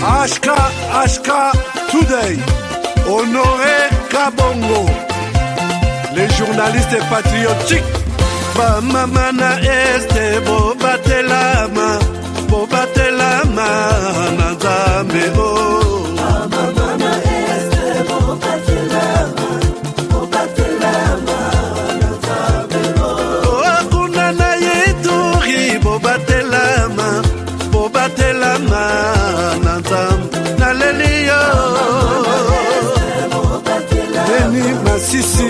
HK Today, Honoré Kabongo, les journalistes patriotiques. Bamamana este bobatelama nanzambe oh. Bamamana este bobatelama nanzambe oh. Akuna na yeturi bobatelama nanzambe naleliyo. Deni Masisi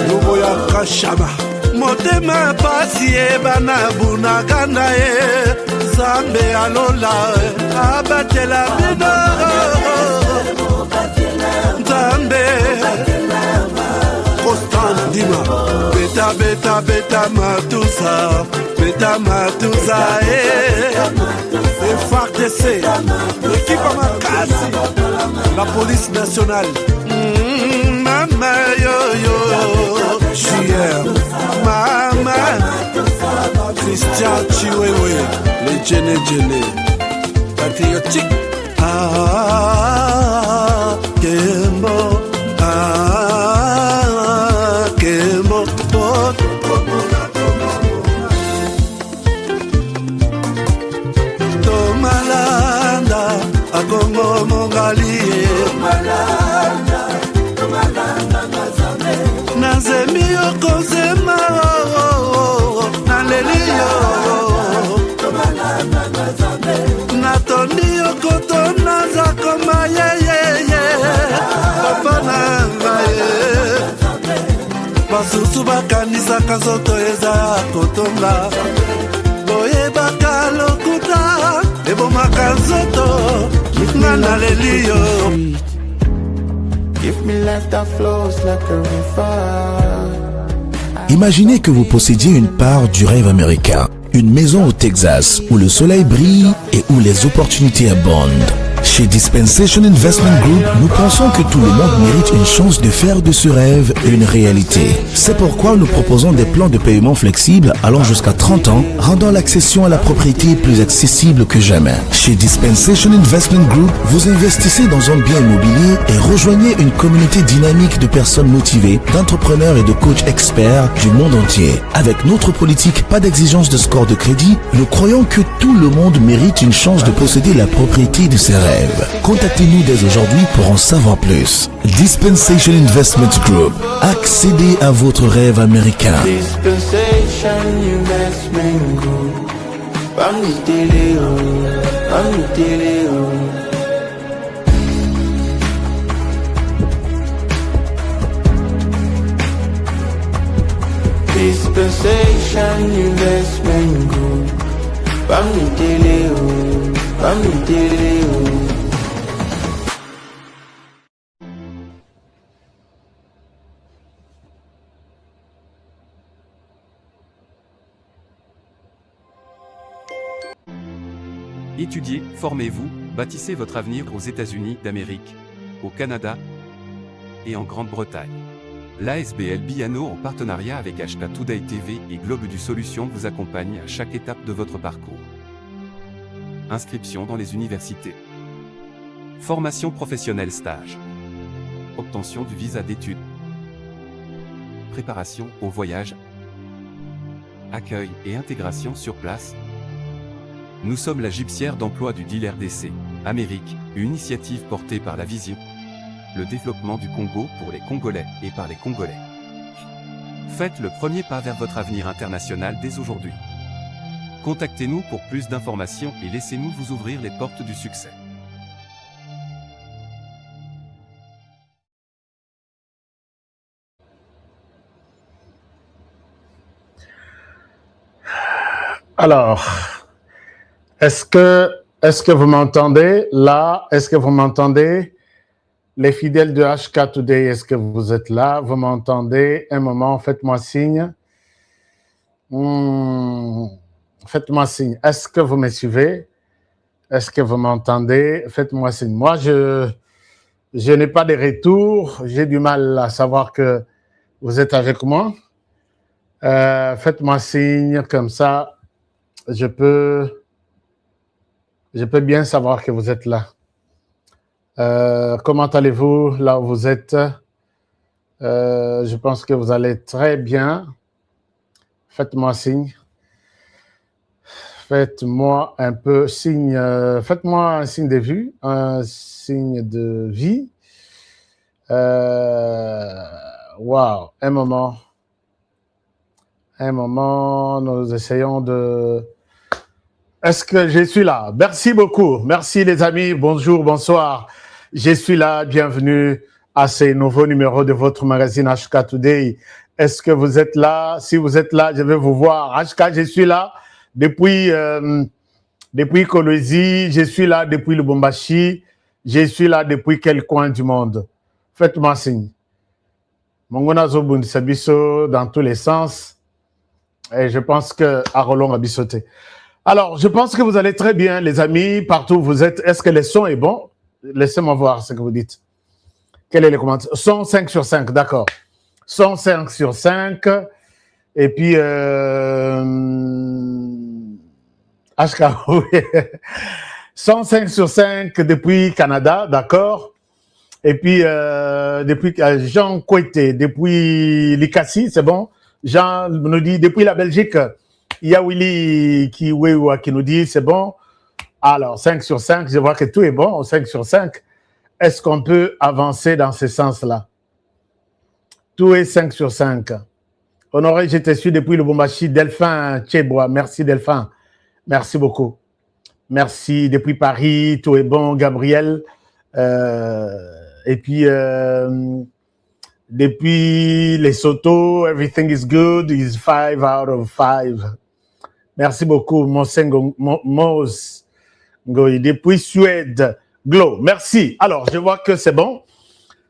Luboya Kashama Motema pasi ebana bunagana e Zambe alola abatela bino Zambe Constant Dima Beta matusa et FARDC l'équipe à Makasi la police nationale Mama yo JR Mama Christian Chiwewe les Djene patriotique Kembo Kembo Tomalanda Akongo Mongali Nazemi okozema Naleliyo Natondi okotona zakoma Papa nangaye Basusu bakanisaka zoto eza kotonga Boyebaka lokuta ebomaka zoto Naleliyo. Imaginez que vous possédiez une part du rêve américain, une maison au Texas où le soleil brille et où les opportunités abondent. Chez Dispensation Investment Group, nous pensons que tout le monde mérite une chance de faire de ce rêve une réalité. C'est pourquoi nous proposons des plans de paiement flexibles allant jusqu'à 30 ans, rendant l'accession à la propriété plus accessible que jamais. Chez Dispensation Investment Group, vous investissez dans un bien immobilier et rejoignez une communauté dynamique de personnes motivées, d'entrepreneurs et de coachs experts du monde entier. Avec notre politique, pas d'exigence de score de crédit, nous croyons que tout le monde mérite une chance de posséder la propriété de ses rêves. Contactez-nous dès aujourd'hui pour en savoir plus. Dispensation Investment Group. Accédez à votre rêve américain. Dispensation Investment Group. Dispensation Investment Group. Étudiez, formez-vous, bâtissez votre avenir aux États-Unis d'Amérique, au Canada et en Grande-Bretagne. L'ASBL Biano en partenariat avec HK Today TV et Globe du Solution vous accompagne à chaque étape de votre parcours. Inscription dans les universités. Formation professionnelle stage. Obtention du visa d'études. Préparation au voyage. Accueil et intégration sur place. Nous sommes la gypsière d'emploi du deal RDC, Amérique, une initiative portée par la vision, le développement du Congo pour les Congolais et par les Congolais. Faites le premier pas vers votre avenir international dès aujourd'hui. Contactez-nous pour plus d'informations et laissez-nous vous ouvrir les portes du succès. Alors, est-ce que vous m'entendez là? Est-ce que vous m'entendez? Les fidèles de HK Today, est-ce que vous êtes là? Vous m'entendez? Un moment, faites-moi signe. Faites-moi signe. Est-ce que vous me suivez? Est-ce que vous m'entendez? Faites-moi signe. Moi, je n'ai pas de retour. J'ai du mal à savoir que vous êtes avec moi. Faites-moi signe, comme ça, je peux Je peux bien savoir que vous êtes là. Comment allez-vous là où vous êtes? Je pense que vous allez très bien. Faites-moi signe. Faites-moi un peu signe. Faites-moi un signe de vue, un signe de vie. Wow, un moment. Un moment, nous essayons de... Est-ce que je suis là? Merci beaucoup. Merci les amis. Bonjour, bonsoir. Je suis là. Bienvenue à ce nouveau numéro de votre magazine HK Today. Est-ce que vous êtes là? Si vous êtes là, je vais vous voir. HK, je suis là depuis Kolwezi. Je suis là depuis Lubumbashi. Je suis là depuis quel coin du monde? Faites-moi signe. Mongona Zobun Sabiso dans tous les sens. Et je pense que Arolong a bissoté. Alors, je pense que vous allez très bien, les amis, partout où vous êtes. Est-ce que le son est bon? Laissez-moi voir ce que vous dites. Quel est le commentaire? Son 5 sur 5, d'accord. Son 5 sur 5. Et puis, HK, oui. 105 sur 5 depuis Canada, d'accord. Et puis, depuis Jean Kouete, depuis Likassi, c'est bon. Jean nous dit, depuis la Belgique, il y a Willy qui nous dit, c'est bon. Alors, 5 sur 5, je vois que tout est bon, 5 sur 5. Est-ce qu'on peut avancer dans ce sens-là? Tout est 5 sur 5. Honoré, je te suis depuis le Lubumbashi. Delphin Tchebois, merci Delphin. Merci beaucoup. Merci depuis Paris, tout est bon, Gabriel. Et puis, depuis Lesotho, everything is good, is 5 out of 5. Merci beaucoup, Monsengo Mos. Depuis Suède, Glo, merci. Alors, je vois que c'est bon.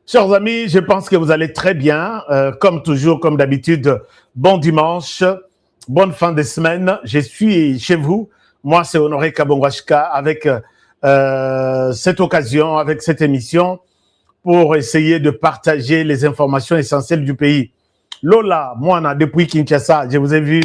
Chers amis, je pense que vous allez très bien. Comme toujours, comme d'habitude, bon dimanche, bonne fin de semaine. Je suis chez vous. Moi, c'est Honoré Kabongwashka avec cette occasion, avec cette émission, pour essayer de partager les informations essentielles du pays. Lola, moi, depuis Kinshasa, je vous ai vu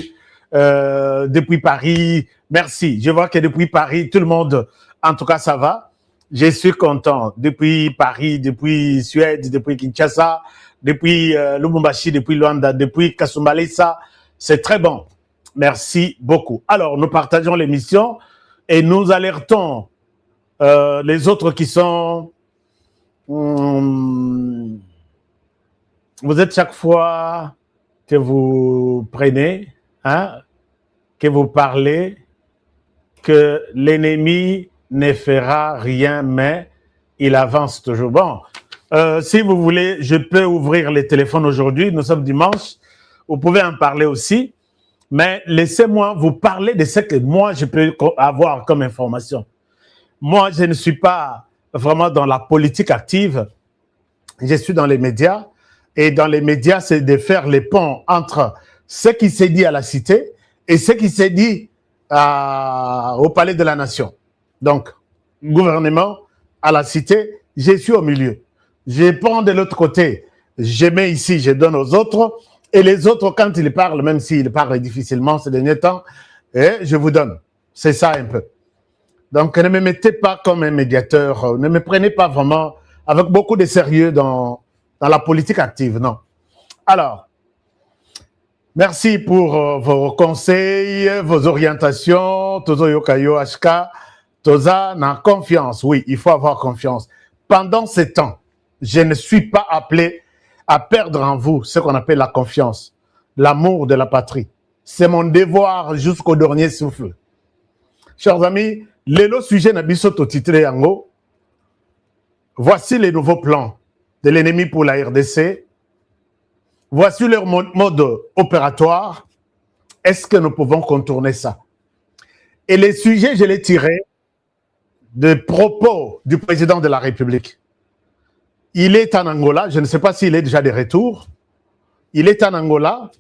depuis Paris. Merci. Je vois que depuis Paris, tout le monde, en tout cas, ça va. Je suis content. Depuis Paris, depuis Suède, depuis Kinshasa, depuis Lubumbashi, depuis Luanda, depuis Kasumbalesa, c'est très bon. Merci beaucoup. Alors, nous partageons l'émission et nous alertons les autres qui sont... vous êtes chaque fois que vous prenez, hein, que vous parlez, que l'ennemi ne fera rien, mais il avance toujours. Bon, si vous voulez, je peux ouvrir les téléphones aujourd'hui. Nous sommes dimanche. Vous pouvez en parler aussi. Mais laissez-moi vous parler de ce que moi, je peux avoir comme information. Moi, je ne suis pas vraiment dans la politique active. Je suis dans les médias. Et dans les médias, c'est de faire les ponts entre ce qui s'est dit à la cité et ce qui s'est dit au palais de la nation. Donc, gouvernement, à la cité, je suis au milieu. Je prends de l'autre côté, je mets ici, je donne aux autres. Et les autres, quand ils parlent, même s'ils parlent difficilement ces derniers temps, je vous donne. C'est ça un peu. Donc, ne me mettez pas comme un médiateur. Ne me prenez pas vraiment avec beaucoup de sérieux dans la politique active, non. Alors, merci pour vos conseils, vos orientations. Tozo Yokayo HK, Toza n'a confiance. Oui, il faut avoir confiance. Pendant ces temps, je ne suis pas appelé à perdre en vous ce qu'on appelle la confiance, l'amour de la patrie. C'est mon devoir jusqu'au dernier souffle. Chers amis, le sujet n'a bisoto titré yango. Voici les nouveaux plans de l'ennemi pour la RDC. Voici leur mode opératoire. Est-ce que nous pouvons contourner ça? Et les sujets, je les tiré de propos du président de la République. Il est en Angola, je ne sais pas s'il est déjà de retour. Il est en Angola.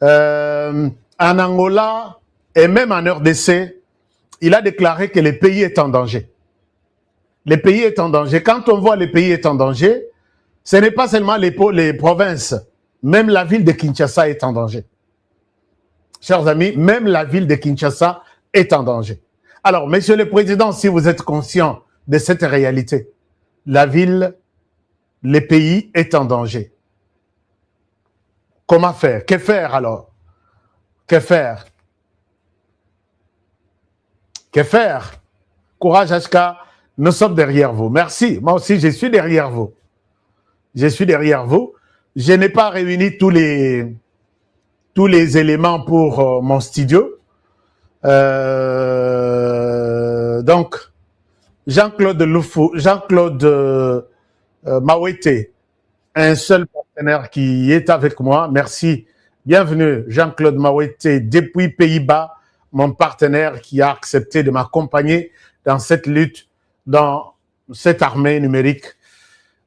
En Angola et même en RDC, il a déclaré que le pays est en danger. Le pays est en danger. Quand on voit le pays est en danger, ce n'est pas seulement les provinces, même la ville de Kinshasa est en danger. Chers amis, même la ville de Kinshasa est en danger. Alors, Monsieur le Président, si vous êtes conscient de cette réalité, la ville, le pays est en danger. Comment faire? Que faire alors? Que faire? Que faire? Courage HK, nous sommes derrière vous. Merci. Moi aussi, je suis derrière vous. Je suis derrière vous. Je n'ai pas réuni tous les éléments pour mon studio. Donc, Jean-Claude Loufou, Jean-Claude Mawete, un seul partenaire qui est avec moi. Merci. Bienvenue, Jean-Claude Mawete, depuis Pays-Bas, mon partenaire qui a accepté de m'accompagner dans cette lutte, dans cette armée numérique.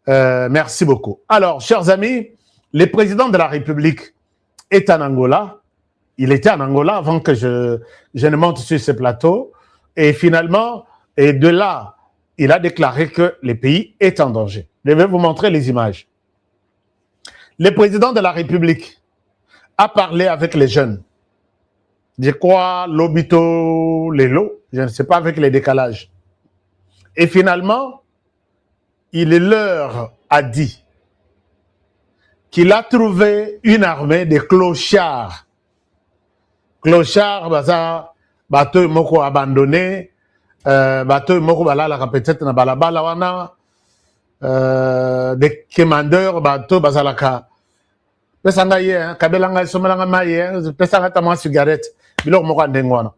Merci beaucoup. Alors, chers amis, le président de la République est en Angola. Il était en Angola avant que je ne monte sur ce plateau. Et finalement, et de là, il a déclaré que le pays est en danger. Je vais vous montrer les images. Le président de la République a parlé avec les jeunes. Je crois, Lobito, Lelo, je ne sais pas, avec les décalages. Et finalement, il leur a dit qu'il a trouvé une armée de clochards. Clochards, baza, bateau moko abandonné, bateau moko balala peut-être na balabala wana, des commandeurs, bateau bazalaka. Pesanga ye, kabelanga somelanga maye, pesanga tamwa cigarette, bilok moko ndengwana.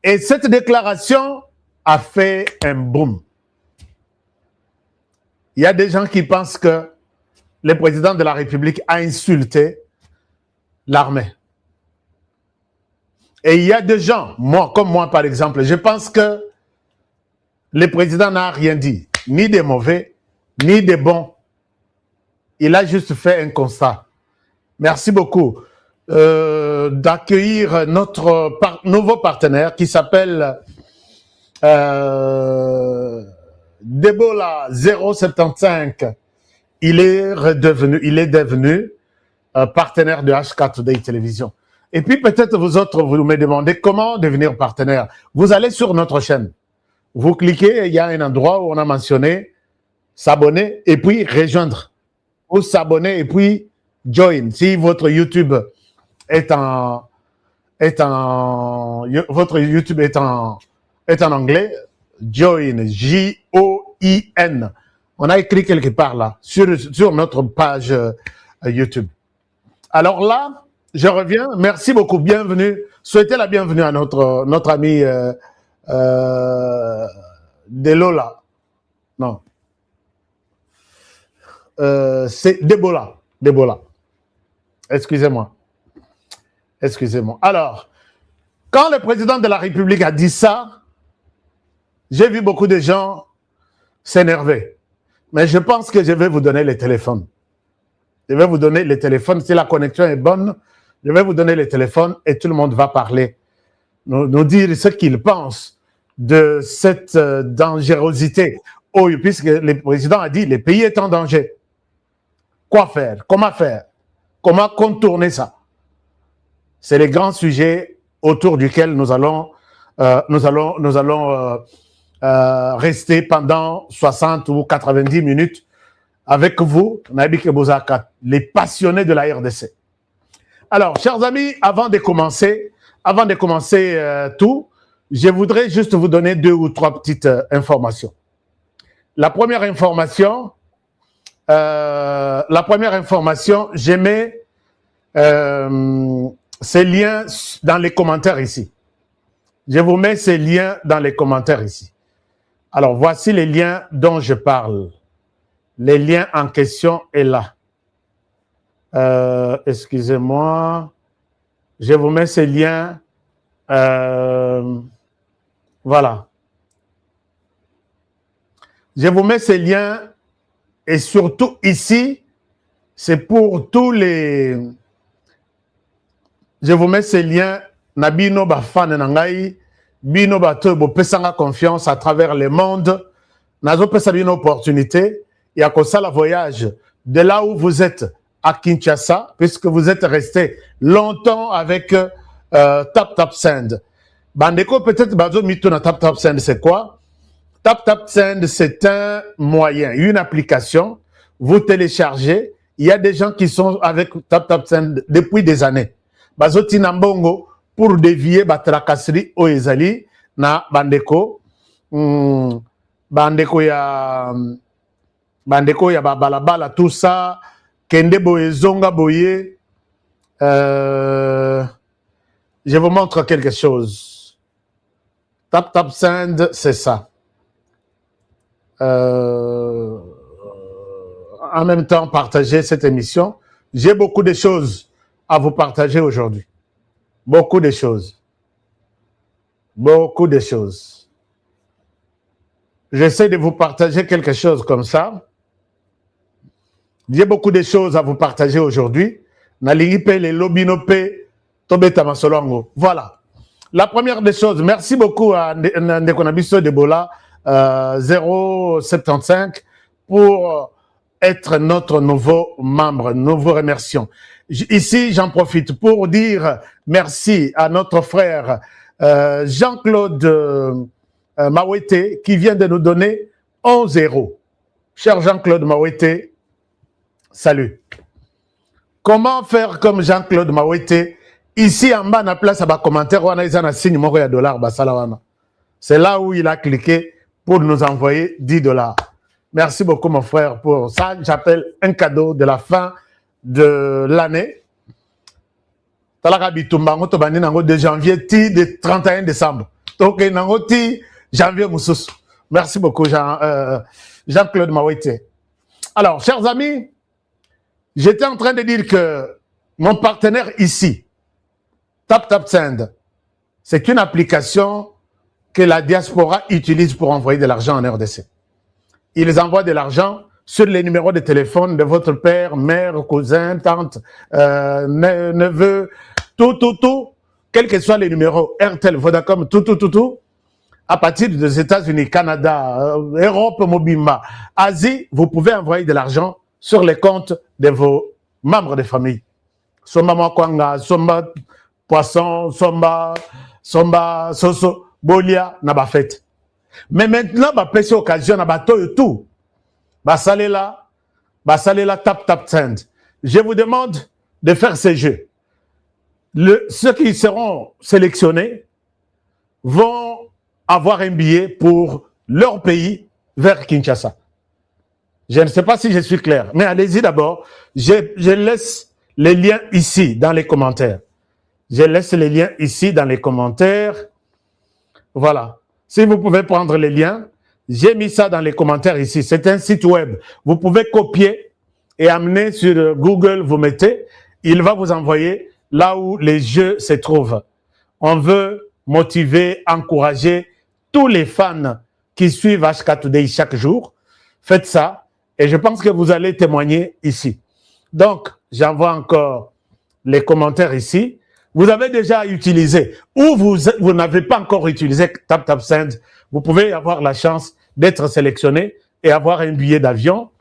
Et cette déclaration a fait un boom. Il y a des gens qui pensent que le président de la République a insulté l'armée. Et il y a des gens, moi, comme moi par exemple, je pense que le président n'a rien dit, ni de mauvais, ni de bon. Il a juste fait un constat. Merci beaucoup d'accueillir notre nouveau partenaire qui s'appelle Debola 075. Il est devenu partenaire de HK Today Télévision. Et puis peut-être vous autres, vous me demandez comment devenir partenaire. Vous allez sur notre chaîne. Vous cliquez, il y a un endroit où on a mentionné s'abonner et puis rejoindre. Ou s'abonner et puis join. Si votre YouTube votre YouTube est en anglais, join, J-O-I-N. On a écrit quelque part là, sur notre page YouTube. Alors là, je reviens. Merci beaucoup. Bienvenue. Souhaitez la bienvenue à notre ami Delola. Non. C'est Debola. Debola. Excusez-moi. Excusez-moi. Alors, quand le président de la République a dit ça, j'ai vu beaucoup de gens s'énerver. Mais je pense que je vais vous donner les téléphones. Je vais vous donner les téléphones. Si la connexion est bonne, je vais vous donner les téléphones et tout le monde va parler. Nous dire ce qu'il pense de cette dangerosité. Oh, puisque le président a dit, le pays est en danger. Quoi faire? Comment faire? Comment contourner ça? C'est les grands sujets autour duquel nous allons rester pendant 60 ou 90 minutes avec vous, Nabi Bozaka, les passionnés de la RDC. Alors, chers amis, avant de commencer tout, je voudrais juste vous donner 2 ou 3 petites informations. La première information, je mets ces liens dans les commentaires ici. Je vous mets ces liens dans les commentaires ici. Alors, voici les liens dont je parle. Les liens en question est là. Excusez-moi. Je vous mets ces liens. Voilà. Je vous mets ces liens et surtout ici, c'est pour tous les... Je vous mets ces liens. Nabino Bafan Nangai, Bino Bato, pesanga confiance à travers le monde. Nazo pesa une opportunité. Et à cause de la voyage de là où vous êtes à Kinshasa, puisque vous êtes resté longtemps avec Tap Tap Send. Bandeko, peut-être, Bazo Mito na Tap Tap Send, c'est quoi? Tap Tap Send, c'est un moyen, une application. Vous téléchargez. Il y a des gens qui sont avec Tap Tap Send depuis des années. Bazo Tinambongo, pour dévier Batrakasri au Ezali, na Bandeko. Bandeko ya balabala, tout ça. Kende boye, zonga boye. Je vous montre quelque chose. Tap Tap Send, c'est ça. En même temps, partager cette émission. J'ai beaucoup de choses à vous partager aujourd'hui. Beaucoup de choses. Beaucoup de choses. J'essaie de vous partager quelque chose comme ça. J'ai beaucoup de choses à vous partager aujourd'hui. Voilà. La première des choses, merci beaucoup à Ndekonabiso Debola 075 pour être notre nouveau membre. Nous vous remercions. Ici, j'en profite pour dire merci à notre frère Jean-Claude Mawete qui vient de nous donner 11 €. Cher Jean-Claude Mawete, salut. Comment faire comme Jean-Claude Mawete? Ici en bas, à la place, à bas commentaire, on a un signe de dollar. C'est là où il a cliqué pour nous envoyer 10 $. Merci beaucoup, mon frère, pour ça. J'appelle un cadeau de la fin de l'année. De janvier, de 31 décembre. Donc, janvier, merci beaucoup, Jean-Claude Mawete. Alors, chers amis, j'étais en train de dire que mon partenaire ici, Tap Tap Send, c'est une application que la diaspora utilise pour envoyer de l'argent en RDC. Ils envoient de l'argent sur les numéros de téléphone de votre père, mère, cousin, tante, neveu, tout, quels que soient les numéros, Airtel, Vodacom, tout, à partir des États-Unis, Canada, Europe, Mobimba, Asie, vous pouvez envoyer de l'argent sur les comptes de vos membres de famille. Somba Makwanga, Somba Poisson, Somba Soso, Bolia, Nabafet. Mais maintenant, bah, pêcher occasion, na bateau et tout. Bah, salé là, Tap Tap Send. Je vous demande de faire ces jeux. Ceux qui seront sélectionnés vont avoir un billet pour leur pays vers Kinshasa. Je ne sais pas si je suis clair, mais allez-y d'abord. Je laisse les liens ici dans les commentaires. Je laisse les liens ici dans les commentaires. Voilà. Si vous pouvez prendre les liens, j'ai mis ça dans les commentaires ici. C'est un site web. Vous pouvez copier et amener sur Google, vous mettez. Il va vous envoyer là où les jeux se trouvent. On veut motiver, encourager tous les fans qui suivent HK Today chaque jour. Faites ça et je pense que vous allez témoigner ici. Donc, j'envoie encore les commentaires ici. Vous avez déjà utilisé ou vous n'avez pas encore utilisé Tap Tap Send, vous pouvez avoir la chance d'être sélectionné et avoir un billet d'avion,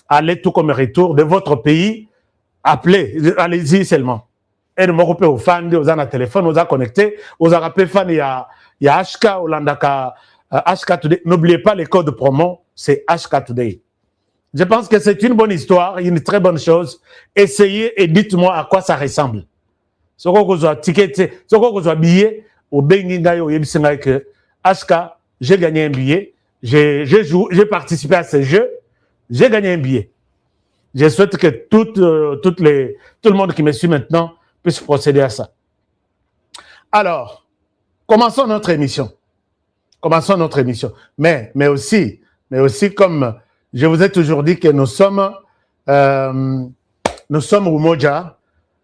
aller tout comme retour de votre pays, appelez, allez-y seulement. Et de m'occuper aux fans, aux gens à téléphone, aux gens connectés, aux rappelés fans, il y a HK, Holandaka, HK Today. N'oubliez pas les codes promo, c'est HK Today. Je pense que c'est une bonne histoire, une très bonne chose. Essayez et dites-moi à quoi ça ressemble. Ce qu'on a ticket, ce qu'on a billet, au Bengingayo, que HK, j'ai gagné un billet, j'ai participé à ce jeu, j'ai gagné un billet. Je souhaite que tout le monde qui me suit maintenant puisse procéder à ça. Alors, commençons notre émission. Mais aussi, comme je vous ai toujours dit que nous sommes Umoja.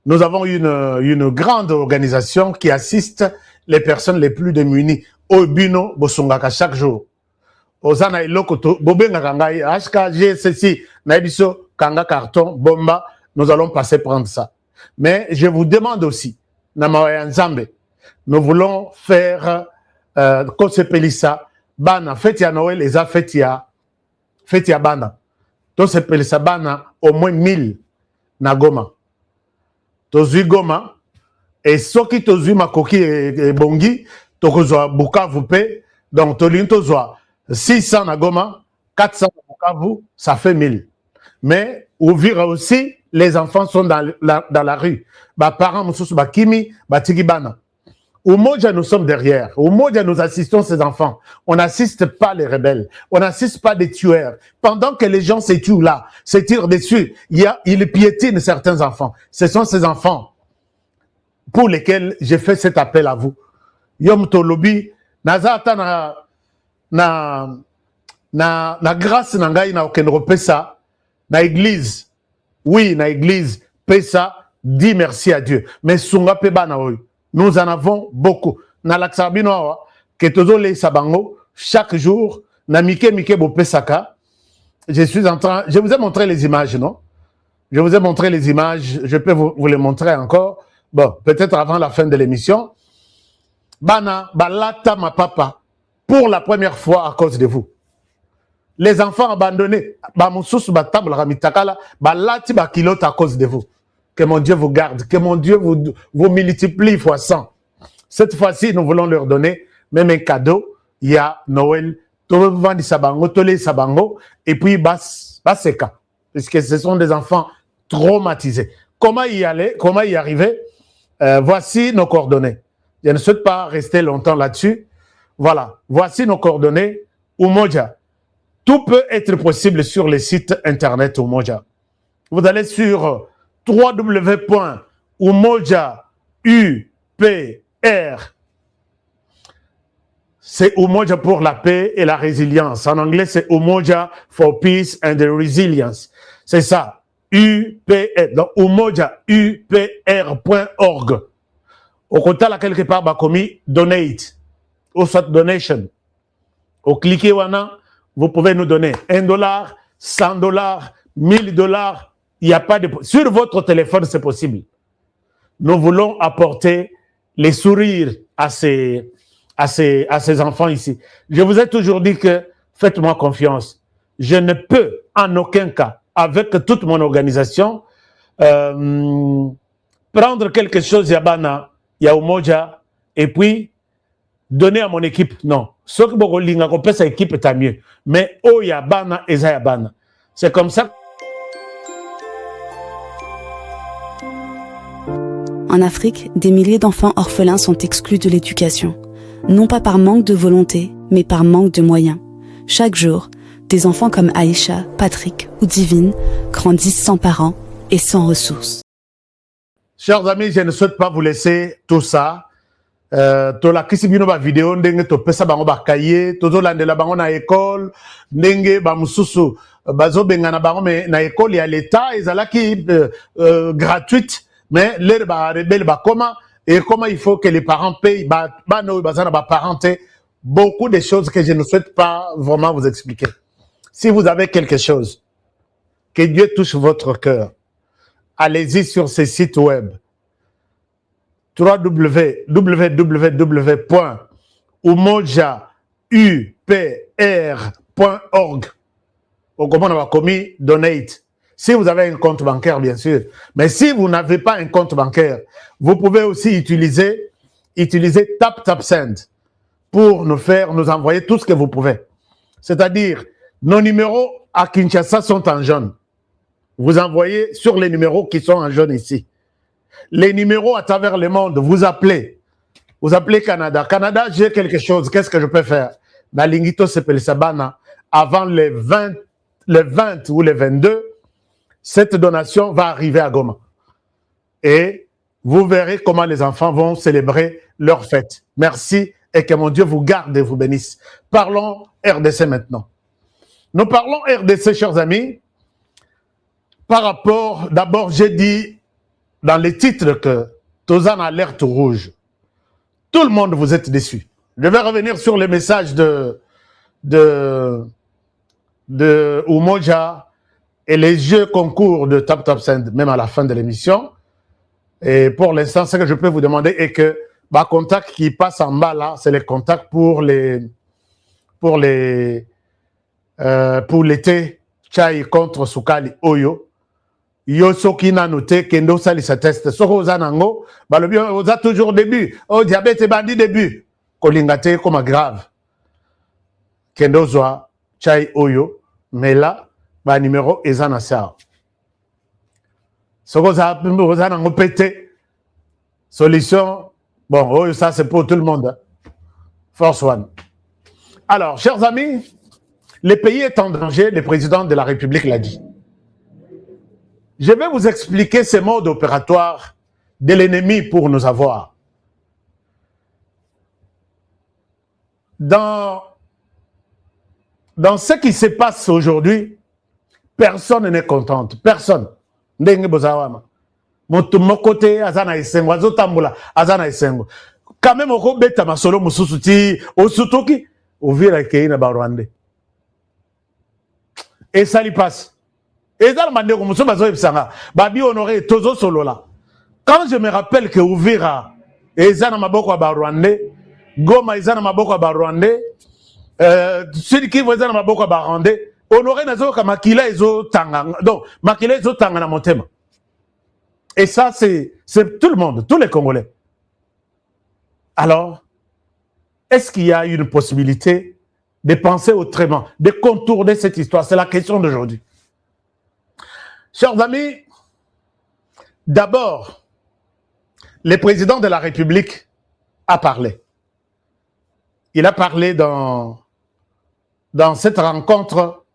Nous avons une grande organisation qui assiste les personnes les plus démunies. Au Bino, Bosungaka chaque jour. Ozana Ilokoto, Bobenga Kangai, HKG, ceci, Naibiso, Kanga Carton, Bomba, nous allons passer prendre ça. Mais je vous demande aussi, Namawayan Nzambe, nous voulons faire, Kosepelisa, Bana, Fetia Noël, les a Fetia Bana. Kosepelisa Bana, au moins 1000, Nagoma. Tozu Goma, et Soki Tozu Makoki et Bongi, tokozwa Bukavu pe, donc tolingi tozwa 600 na Goma, 400 na Bukavu, ça fait 1000. Mais ouvrir aussi, les enfants sont dans la rue. Bah, parents, moussous, bah, kimi, bah, tigibana. Au Moja, nous sommes derrière. Au Moja, nous assistons ces enfants. On n'assiste pas les rebelles. On n'assiste pas des tueurs. Pendant que les gens se tuent là, se tirent dessus, ils piétinent certains enfants. Ce sont ces enfants pour lesquels j'ai fait cet appel à vous. Yom Tolobi, nazata na grâce na ngai na okenro pesa, na église. Oui, na église, pesa, dis merci à Dieu. Mais sunga peba na oyo. Nous en avons beaucoup. Na laksabino que tozo le sabango chaque jour na mike bo pesaka. Je vous ai montré les images, non? Je vous ai montré les images, je peux vous les montrer encore. Bon, peut-être avant la fin de l'émission. Bana balata ma papa pour la première fois à cause de vous. Les enfants abandonnés, ba mususu ba table ramitakala, balati ba kilote à cause de vous. Que mon Dieu vous garde, que mon Dieu vous multiplie fois 100. Cette fois-ci, nous voulons leur donner même un cadeau. Il y a Noël, Tolevandi Sabango, Tolé Sabango, et puis Baseka. Puisque ce sont des enfants traumatisés. Comment y aller, comment y arriver? Voici nos coordonnées. Je ne souhaite pas rester longtemps là-dessus. Voilà, voici nos coordonnées. Umoja. Tout peut être possible sur les sites internet Umoja. Vous allez sur www.umoja.upr. C'est Umoja pour la paix et la résilience. En anglais, c'est Umoja for Peace and Resilience. C'est ça, UPR. Donc, Umoja, upr.org. Au côté là, quelque part, bah, commis donate, ou soit donation. Au cliquez wana, vous pouvez nous donner $1, $100, $1000. Il n'y a pas de... Sur votre téléphone, c'est possible. Nous voulons apporter les sourires à ces enfants ici. Je vous ai toujours dit que faites-moi confiance. Je ne peux en aucun cas, avec toute mon organisation, prendre quelque chose, Yabana, Yaoumoja, et puis donner à mon équipe. Non. Ce que vous voulez, sa équipe est mieux. Mais oh Yabana et Zayabana. C'est comme ça. En Afrique, des milliers d'enfants orphelins sont exclus de l'éducation. Non pas par manque de volonté, mais par manque de moyens. Chaque jour, des enfants comme Aïcha, Patrick ou Divine grandissent sans parents et sans ressources. Chers amis, je ne souhaite pas vous laisser tout ça. Tola kisibino ba vidéo ndenge to pesa bango ba kaye, tozo landela bango na école, ndenge ba mususu bazo bengana bango me na école ya l'état ezalaki gratuite. Mais les rebelles, comment et comment il faut que les parents payent, parenté, beaucoup de choses que je ne souhaite pas vraiment vous expliquer. Si vous avez quelque chose, que Dieu touche votre cœur, allez-y sur ces sites web. www.umojaupr.org. Au comment on va commis donate. Si vous avez un compte bancaire, bien sûr. Mais si vous n'avez pas un compte bancaire, vous pouvez aussi utiliser TapTapSend pour nous envoyer tout ce que vous pouvez. C'est-à-dire, nos numéros à Kinshasa sont en jaune. Vous envoyez sur les numéros qui sont en jaune ici. Les numéros à travers le monde, vous appelez Canada. Canada, j'ai quelque chose, qu'est-ce que je peux faire? Nalingito Sepel Sabana, avant le 20 ou le 22, cette donation va arriver à Goma. Et vous verrez comment les enfants vont célébrer leur fête. Merci et que mon Dieu vous garde et vous bénisse. Parlons RDC maintenant. Nous parlons RDC, chers amis, par rapport, d'abord, j'ai dit dans les titres que Tozan alerte rouge. Tout le monde, vous êtes déçus. Je vais revenir sur le message de Umoja et les jeux concours de TapTapSend, même à la fin de l'émission. Et pour l'instant, ce que je peux vous demander est que les contacts qui passent en bas là, c'est les contacts pour l'été Chai contre Soukali Oyo. Yo soki na noté kendo sali sa test. Soko ozanango, balobi oza toujours début. Oh diabète bandi début. kolingate comme grave. Kendo zwa chai oyo, mais là, ba numéro ezana sao. Soko za pimbo za na ngopete. Solution, bon, oyo ça c'est pour tout le monde. Force One. Alors, chers amis, le pays est en danger, le président de la République l'a dit. Je vais vous expliquer ces modes opératoires de l'ennemi pour nous avoir. Dans ce qui se passe aujourd'hui, personne n'est contente. Personne. Ndenge bozawama. Moto mokote azana esengo azotambula azana esengo. Quand même oko beta masolo mususu ti osutoki ovira keina ba Rwanda. Et ça lui passe. Et dans le mandeko mususu bazo ebsanga babi honoré tozo solo là. Quand je me rappelle que Uvira ezana maboko ba Rwanda, Goma ezana maboko ba Rwanda, celui qui voit ezana maboko ba Rwanda, honoré nazo ka makila ezo tanga. Donc makila ezo tanga na motema. Et ça, c'est tout le monde, tous les Congolais. Alors, est-ce qu'il y a une possibilité de penser autrement, de contourner cette histoire? C'est la question d'aujourd'hui. Chers amis, d'abord, le président de la République a parlé. Il a parlé dans cette rencontre,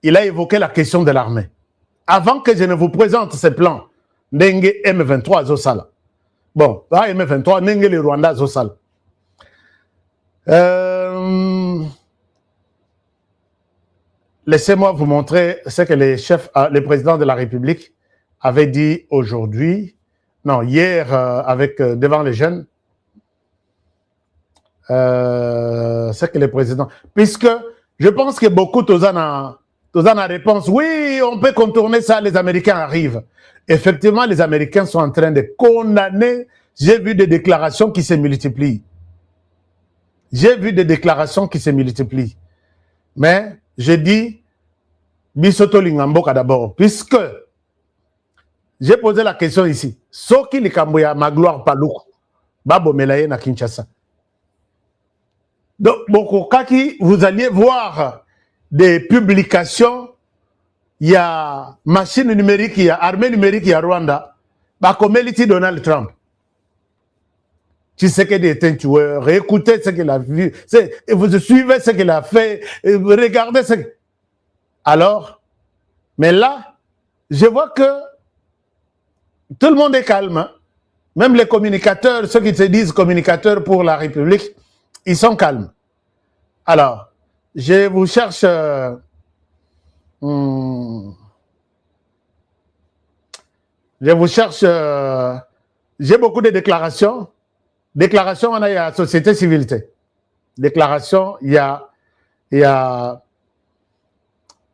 il a évoqué la question de l'armée. Avant que je ne vous présente ces plans, Nenge M23 Zosala. Bon, là, M23, Nenge le Rwanda Zosala. Laissez-moi vous montrer ce que le président de la République avait dit aujourd'hui, non, hier, devant les jeunes. Ce que le président. Puisque je pense que beaucoup de la réponse, oui, on peut contourner ça, les Américains arrivent. Effectivement, les Américains sont en train de condamner. J'ai vu des déclarations qui se multiplient. Mais je dis, Bisoto Lingamboka d'abord, puisque j'ai posé la question ici. Soki Likamboya, ma gloire Paloukou, Babo Melaye na Kinshasa. Donc, Bokokaki, vous alliez voir des publications. Il y a machine numérique, il y a armée numérique, il y a Rwanda. Bah, comme dit Donald Trump. Tu sais qu'il est un tueur. Écoutez ce qu'il a vu. Vous suivez ce qu'il a fait. Regardez ce que... Alors, mais là, je vois que tout le monde est calme. Hein? Même les communicateurs, ceux qui se disent communicateurs pour la République, ils sont calmes. Alors, je vous cherche... Je vous cherche... j'ai beaucoup de déclarations. Déclaration, on a, il y a société civile. Déclaration, il y a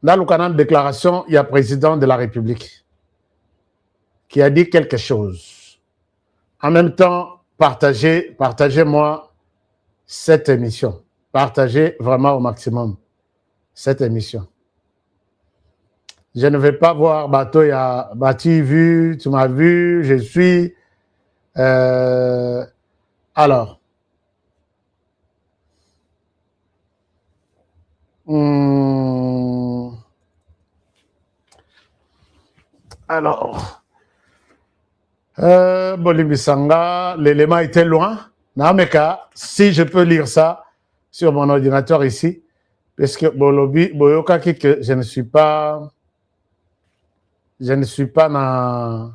dans le canal de déclaration, il y a président de la République qui a dit quelque chose. En même temps, partagez-moi cette émission. Partagez vraiment au maximum cette émission. Je ne vais pas voir Bateau, il y a Bati vu, tu m'as vu, je suis... alors, Bolibisanga, l'élément était loin. Nameka, si je peux lire ça sur mon ordinateur ici, parce que Bolobi, Boyoka, que je ne suis pas na...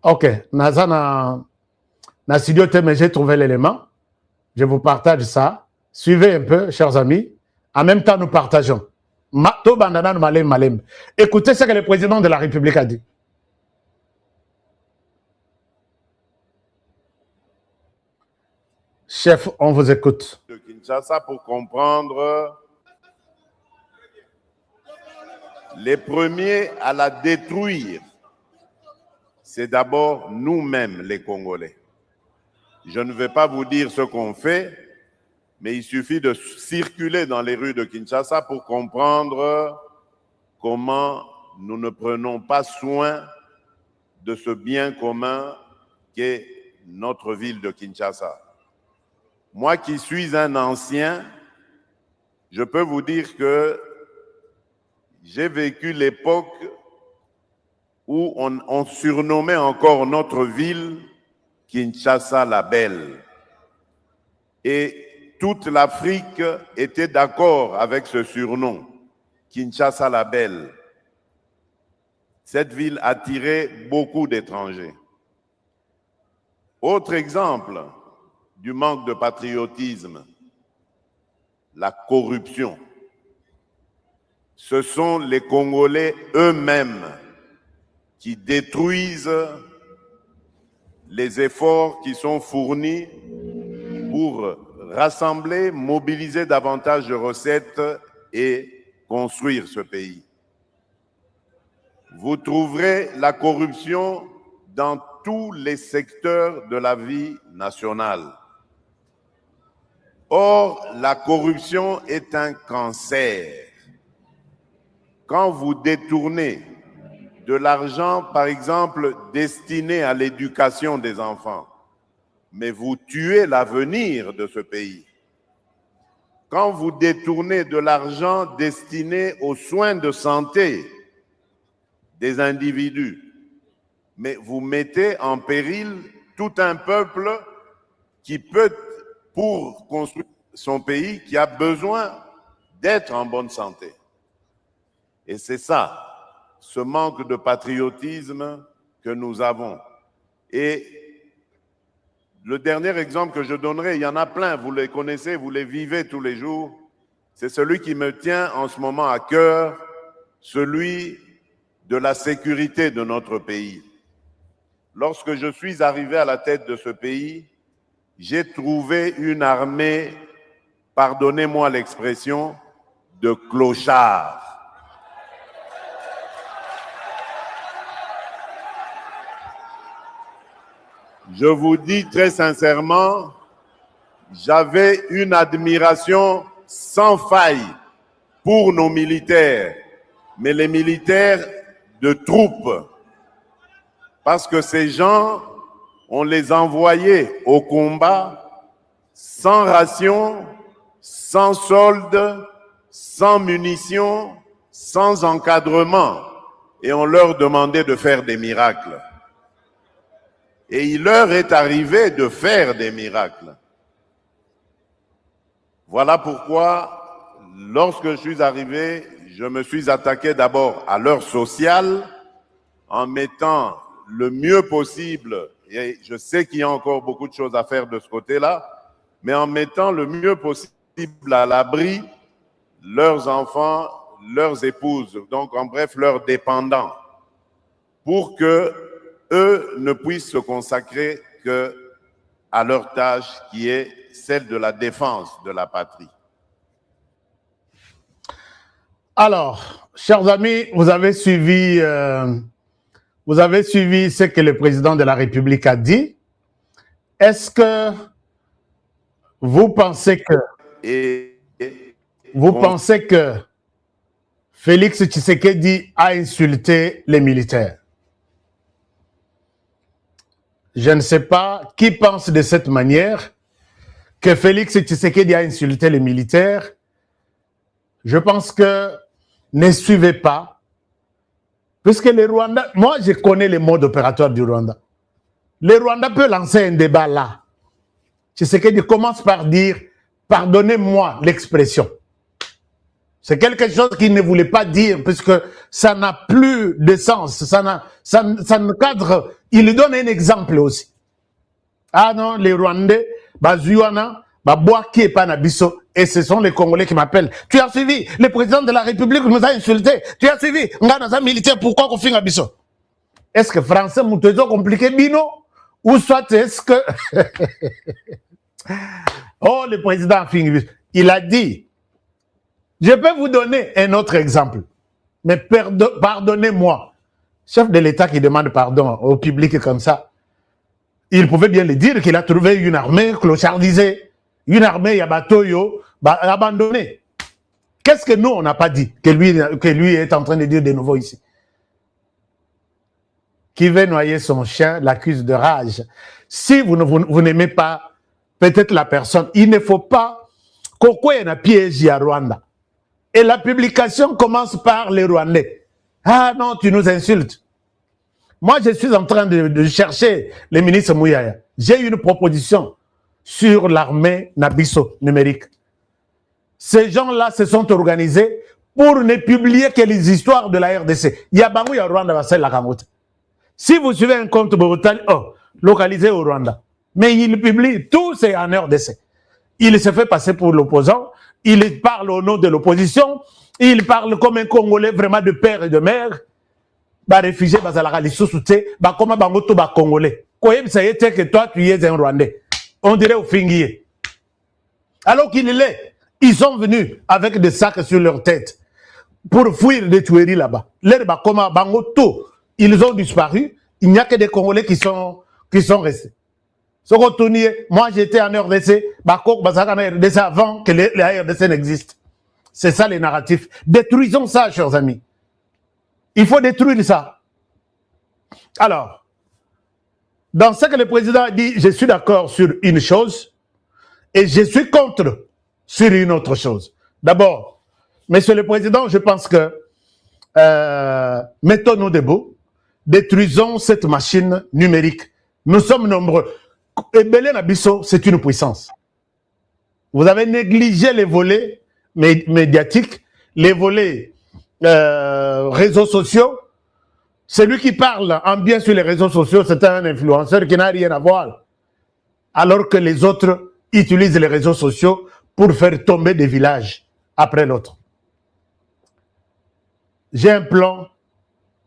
Ok, Nazana, na studio, mais j'ai trouvé l'élément. Je vous partage ça. Suivez un peu, chers amis. En même temps, nous partageons. Écoutez ce que le président de la République a dit. Chef, on vous écoute. De Kinshasa pour comprendre les premiers à la détruire. C'est d'abord nous-mêmes, les Congolais. Je ne vais pas vous dire ce qu'on fait, mais il suffit de circuler dans les rues de Kinshasa pour comprendre comment nous ne prenons pas soin de ce bien commun qu'est notre ville de Kinshasa. Moi qui suis un ancien, je peux vous dire que j'ai vécu l'époque où on surnommait encore notre ville Kinshasa la Belle. Et toute l'Afrique était d'accord avec ce surnom, Kinshasa la Belle. Cette ville attirait beaucoup d'étrangers. Autre exemple du manque de patriotisme, la corruption. Ce sont les Congolais eux-mêmes qui détruisent les efforts qui sont fournis pour rassembler, mobiliser davantage de recettes et construire ce pays. Vous trouverez la corruption dans tous les secteurs de la vie nationale. Or, la corruption est un cancer. Quand vous détournez de l'argent, par exemple, destiné à l'éducation des enfants, mais vous tuez l'avenir de ce pays. Quand vous détournez de l'argent destiné aux soins de santé des individus, mais vous mettez en péril tout un peuple qui peut, pour construire son pays, qui a besoin d'être en bonne santé. Et c'est ça, ce manque de patriotisme que nous avons. Et le dernier exemple que je donnerai, il y en a plein, vous les connaissez, vous les vivez tous les jours, c'est celui qui me tient en ce moment à cœur, celui de la sécurité de notre pays. Lorsque je suis arrivé à la tête de ce pays, j'ai trouvé une armée, pardonnez-moi l'expression, de clochards. Je vous dis très sincèrement, j'avais une admiration sans faille pour nos militaires, mais les militaires de troupes, parce que ces gens, on les envoyait au combat sans ration, sans solde, sans munitions, sans encadrement, et on leur demandait de faire des miracles. Et il leur est arrivé de faire des miracles. Voilà pourquoi, lorsque je suis arrivé, je me suis attaqué d'abord à l'heure sociale, en mettant le mieux possible, et je sais qu'il y a encore beaucoup de choses à faire de ce côté-là, mais en mettant le mieux possible à l'abri leurs enfants, leurs épouses, donc en bref leurs dépendants, pour que eux ne puissent se consacrer qu'à leur tâche qui est celle de la défense de la patrie. Alors, chers amis, vous avez suivi ce que le président de la République a dit. Est-ce que vous pensez que Félix Tshisekedi a insulté les militaires? Je ne sais pas qui pense de cette manière que Félix Tshisekedi a insulté les militaires. Je pense que ne suivez pas, puisque le Rwanda, moi je connais les modes opératoires du Rwanda. Le Rwanda peut lancer un débat là. Tshisekedi commence par dire, pardonnez-moi l'expression. C'est quelque chose qu'il ne voulait pas dire, puisque ça n'a plus de sens, ça ne cadre. Il donne un exemple aussi. Ah non, les Rwandais, Bazuana, Babouaki et Panabiso, et ce sont les Congolais qui m'appellent. Tu as suivi, le président de la République nous a insultés. Tu as suivi, Ngana militaire, pourquoi qu'on fait Abisso? Est-ce que français nous te compliqué, Bino? Ou soit est-ce que... Oh, le président a fini. Il a dit, je peux vous donner un autre exemple, mais pardonnez-moi. Chef de l'État qui demande pardon au public comme ça, il pouvait bien le dire qu'il a trouvé une armée clochardisée, une armée Yabatoyo abandonnée. Qu'est-ce que nous, on n'a pas dit que lui est en train de dire de nouveau ici? Qui veut noyer son chien l'accuse de rage. si vous n'aimez pas peut-être la personne, il ne faut pas qu'on ait un piège à Rwanda. Et la publication commence par les Rwandais. Ah non, tu nous insultes. Moi, je suis en train de chercher le ministre Mouyaya. J'ai une proposition sur l'armée Nabiso numérique. Ces gens-là se sont organisés pour ne publier que les histoires de la RDC. Il y a Bangou, il y a Rwanda, la Kamote. Si vous suivez un compte brutal, localisé au Rwanda, mais il publie tout, c'est en RDC. Il se fait passer pour l'opposant, il parle au nom de l'opposition, il parle comme un Congolais vraiment de père et de mère. Bah réfugié, bah zalaka li sousouté, bah comment bango to bah Congolais. Koyeb ça y est que toi tu es un Rwandais. On dirait au fingier. Alors qu'il l'est, ils sont venus avec des sacs sur leur tête pour fuir des tueries là-bas. L'air bah comment bango to, ils ont disparu. Il n'y a que des Congolais qui sont restés. Moi j'étais en RDC, bah RDC avant que la RDC n'existe. C'est ça les narratifs. Détruisons ça, chers amis. Il faut détruire ça. Alors, dans ce que le président a dit, je suis d'accord sur une chose et je suis contre sur une autre chose. D'abord, monsieur le président, je pense que mettons-nous debout, détruisons cette machine numérique. Nous sommes nombreux. Et Belén Abisso, c'est une puissance. Vous avez négligé les volets médiatiques, les volets réseaux sociaux. Celui qui parle en bien sur les réseaux sociaux, c'est un influenceur qui n'a rien à voir. Alors que les autres utilisent les réseaux sociaux pour faire tomber des villages après l'autre. J'ai un plan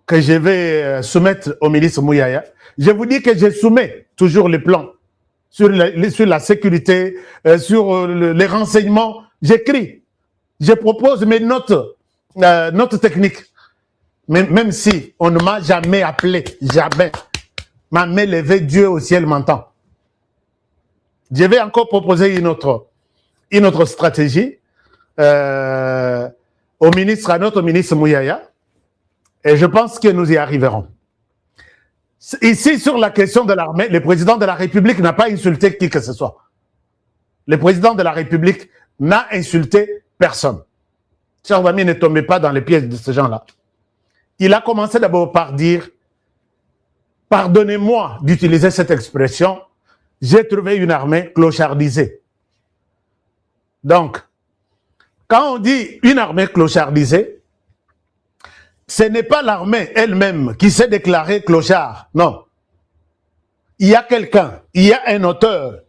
que je vais soumettre au ministre Mouyaya. Je vous dis que je soumets toujours les plans sur la sécurité, sur les renseignements. J'écris, je propose mes notes techniques. Même si on ne m'a jamais appelé, jamais. Ma main levée, Dieu au ciel m'entend. Je vais encore proposer une autre stratégie à notre ministre Mouyaya. Et je pense que nous y arriverons. Ici, sur la question de l'armée, le président de la République n'a pas insulté qui que ce soit. Le président de la République n'a insulté personne. Chers amis, ne tombez pas dans les pièges de ces gens-là. Il a commencé d'abord par dire « Pardonnez-moi d'utiliser cette expression, j'ai trouvé une armée clochardisée. » Donc, quand on dit une armée clochardisée, ce n'est pas l'armée elle-même qui s'est déclarée clochard, non. Il y a quelqu'un, il y a un auteur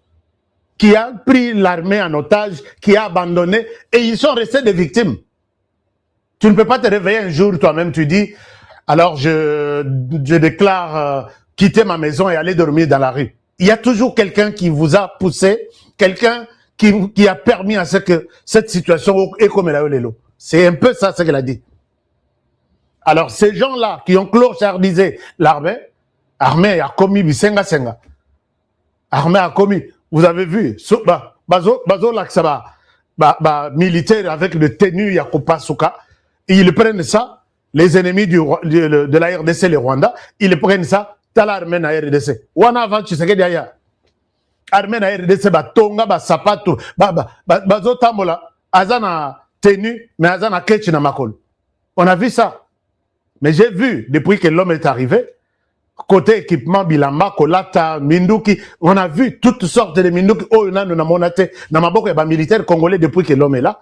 qui a pris l'armée en otage, qui a abandonné, et ils sont restés des victimes. Tu ne peux pas te réveiller un jour, toi-même, tu dis, alors je déclare quitter ma maison et aller dormir dans la rue. Il y a toujours quelqu'un qui vous a poussé, quelqu'un qui a permis à ce que cette situation est comme elle a eu. C'est un peu ça ce qu'elle a dit. Alors, ces gens-là qui ont clochardisé l'armée, l'armée a commis Bisenga Senga. L'armée a commis, vous avez vu, Bazo Laksaba, militaire avec le tenue Yakupa Souka, ils prennent ça, les ennemis de la RDC, les Rwandais, ils prennent ça, t'as l'armée na RDC. Wana avant, tu sais que derrière, armée na RDC, Tonga, Sapato, Bazo Tamola, Azana tenue, mais Azana Ketch na Makol. On a vu ça. Mais j'ai vu, depuis que l'homme est arrivé, côté équipement, Bilamba, Kolata, Minduki, on a vu toutes sortes de Minduki, on a monate, militaire congolais depuis que l'homme est là.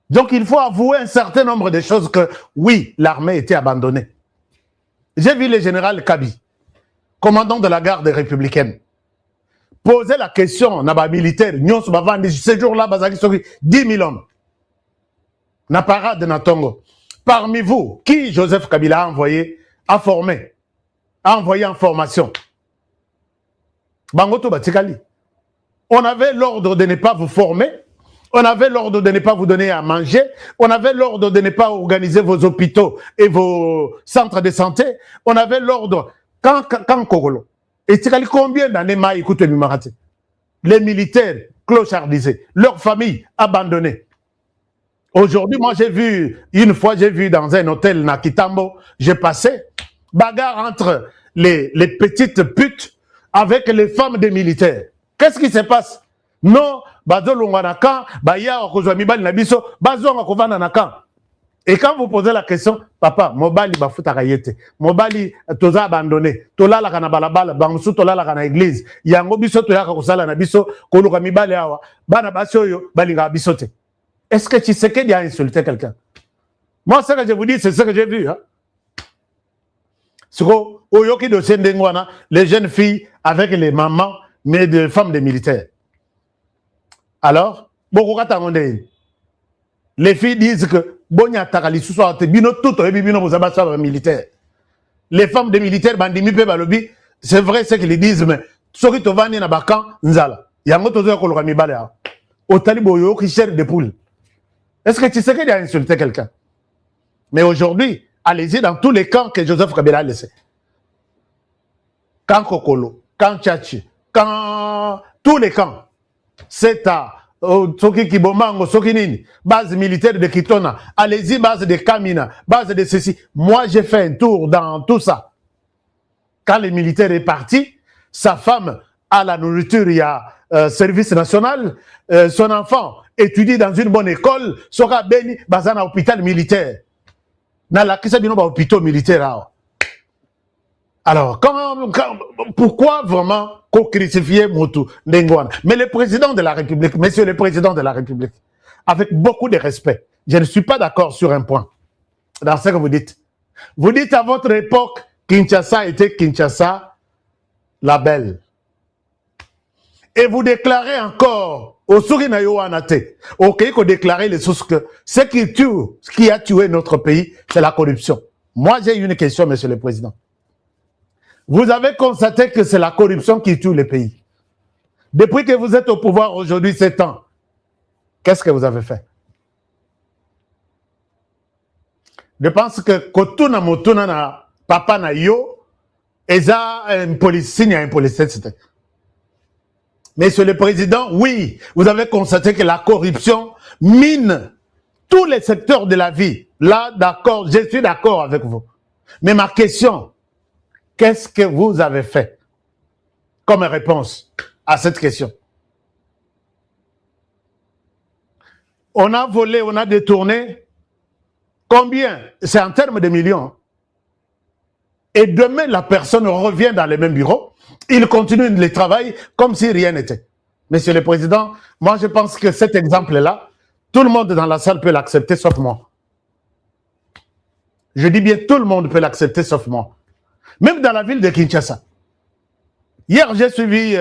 Donc il faut avouer un certain nombre de choses que, oui, l'armée était abandonnée. J'ai vu le général Kabi, commandant de la garde républicaine, poser la question à militaire, ce jour-là, 10 000 hommes. Na parade na Tongo. Parmi vous, qui Joseph Kabila a envoyé en formation? Bangoto Batikali. On avait l'ordre de ne pas vous former, on avait l'ordre de ne pas vous donner à manger, on avait l'ordre de ne pas organiser vos hôpitaux et vos centres de santé, on avait l'ordre, quand Kogolo, et Tikali, combien d'années m'a écouté Mimarate? Les militaires clochardisés, leurs familles abandonnées. Aujourd'hui, moi, une fois, j'ai vu dans un hôtel Nakitambo, j'ai passé, bagarre entre les petites putes avec les femmes des militaires. Qu'est-ce qui se passe? Non, bazolongwa na camp, baya okozwa mibali na biso, bazonga kovanda na camp. Et quand vous posez la question, papa, mobali bafutaka yete, mobali toza abandonné, tolala kana balabala, bamusu tolala kana église, yango biso toyaka kosala na biso, koluka mibali awa, bana basi oyo balinga biso te. Est-ce que Tshisekedi a insulté quelqu'un? Moi, ce que je vous dis, c'est ce que j'ai vu. Hein? Oyoki de Sendengwana, les jeunes filles avec les mamans, mais des femmes des militaires. Alors, les filles disent que les femmes des militaires, c'est vrai ce qu'ils disent, mais ceux qui vont na bakan, nzala. Yango tozo ko lokami balea. Au talibo yo qui cherche des poules. Est-ce que tu sais qu'il a insulté quelqu'un? Mais aujourd'hui, allez-y dans tous les camps que Joseph Kabila a laissés. Camp Kokolo, camp Tchatchi, camp... tous les camps. C'est à Soki Kibomango, Soki Nini, base militaire de Kitona, allez-y, base de Kamina, base de ceci. Moi, j'ai fait un tour dans tout ça. Quand le militaire est parti, sa femme a la nourriture, il y a service national, son enfant étudie dans une bonne école, sera béni, dans un hôpital militaire. Dans la question de hôpital militaire. Alors, pourquoi vraiment co-crucifier Motu Ndengwana? Mais le président de la République, monsieur le président de la République, avec beaucoup de respect, je ne suis pas d'accord sur un point, dans ce que vous dites. Vous dites à votre époque, Kinshasa était Kinshasa la belle. Et vous déclarez encore, au Surina Yohanate, au Keiko déclarer les choses que ce qui a tué notre pays, c'est la corruption. Moi, j'ai une question, monsieur le président. Vous avez constaté que c'est la corruption qui tue le pays. Depuis que vous êtes au pouvoir aujourd'hui, 7 ans, qu'est-ce que vous avez fait? Je pense que Kotuna Motuna na Papa na yo, eza un policier, un policier, c'était. Monsieur le Président, oui, vous avez constaté que la corruption mine tous les secteurs de la vie. Là, d'accord, je suis d'accord avec vous. Mais ma question, qu'est-ce que vous avez fait comme réponse à cette question? On a volé, on a détourné. Combien? C'est en termes de millions. Et demain, la personne revient dans le même bureau. Il continue le travail comme si rien n'était. Monsieur le Président, moi je pense que cet exemple-là, tout le monde dans la salle peut l'accepter sauf moi. Je dis bien tout le monde peut l'accepter sauf moi. Même dans la ville de Kinshasa. Hier, j'ai suivi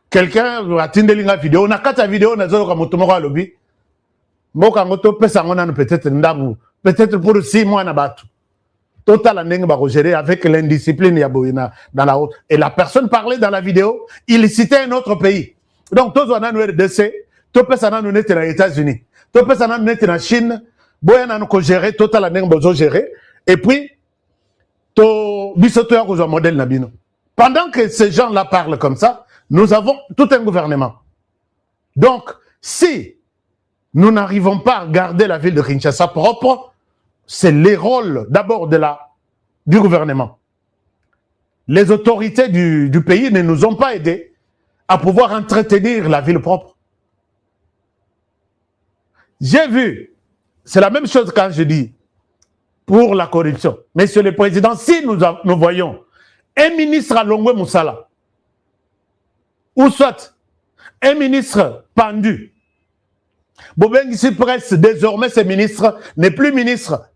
quelqu'un à Tindelinga vidéo. On a 4 vidéos, on a un lobby. Peut-être pour 6 mois, on a battu. Total avec l'indiscipline dans la haute. Et la personne parlait dans la vidéo, il citait un autre pays. Donc, tous on a nous RDC, tous on a nous les États-Unis, tous on a nous la Chine, boyan nous gérer, total a nous gérer. Et puis, modèle nabino. Pendant que ces gens-là parlent comme ça, nous avons tout un gouvernement. Donc, si nous n'arrivons pas à garder la ville de Kinshasa propre, c'est les rôles d'abord du gouvernement. Les autorités du pays ne nous ont pas aidés à pouvoir entretenir la ville propre. J'ai vu, c'est la même chose quand je dis, pour la corruption. Monsieur le Président, si nous voyons un ministre à Longwe Moussala, ou soit un ministre pendu, Bobengisi Presse, désormais ce ministre n'est plus ministre.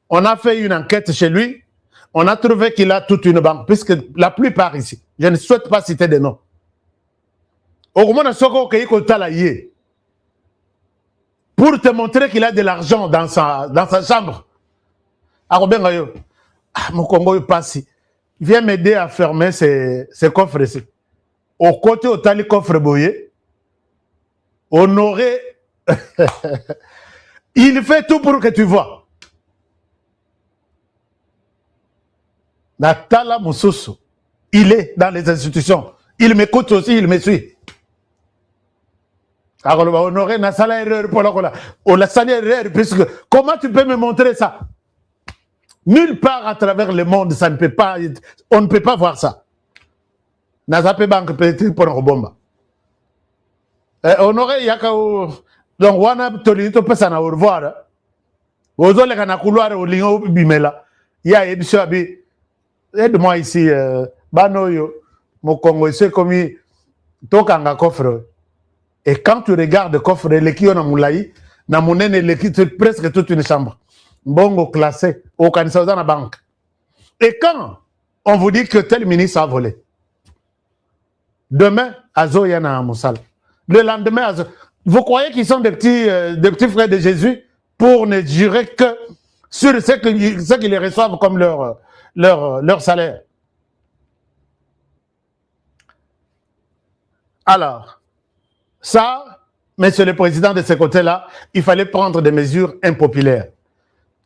On a fait une enquête chez lui, on a trouvé qu'il a toute une banque, puisque la plupart ici, je ne souhaite pas citer des noms. Pour te montrer qu'il a de l'argent dans sa chambre. Mon Congo passe. Viens m'aider à fermer ces coffres ici. Au côté où tu as les coffres boyés, on aurait... Il fait tout pour que tu vois. Natala Moussousou, il est dans les institutions. Il m'écoute aussi, il me suit. Alors, on aurait une erreur pour la erreur, puisque comment tu peux me montrer ça? Nulle part à travers le monde, ça ne peut pas, on ne peut pas voir ça. Nazape banque peut-être pour Robomba. Honoré Yakao, donc wana tolito pesa na au revoir. Ozo le kana couloir au lion bimela. Ya ebisho abi. Aide-moi ici, Banoyo, mon Congo, c'est comme tokanga coffre. Et quand tu regardes le coffre, les qui ont moulaï, na monene les qui presque toute une chambre. Bongo classé au Kanisa dans la banque. Et quand on vous dit que tel ministre a volé, demain, Azo yana Moussal. Le lendemain, Azo. Vous croyez qu'ils sont des petits frères de Jésus pour ne jurer que sur ce qu'ils reçoivent comme leur salaire? Alors, ça, monsieur le président, de ce côté-là, il fallait prendre des mesures impopulaires.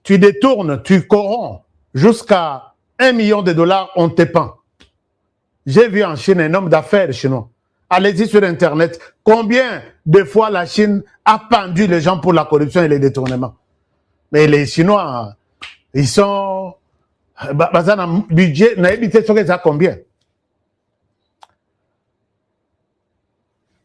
Tu détournes, tu corromps jusqu'à $1 million, on te pend. J'ai vu en Chine un homme d'affaires chinois. Allez-y sur Internet. Combien de fois la Chine a pendu les gens pour la corruption et les détournements? Mais les Chinois, ils sont... budget, n'a évité ça combien?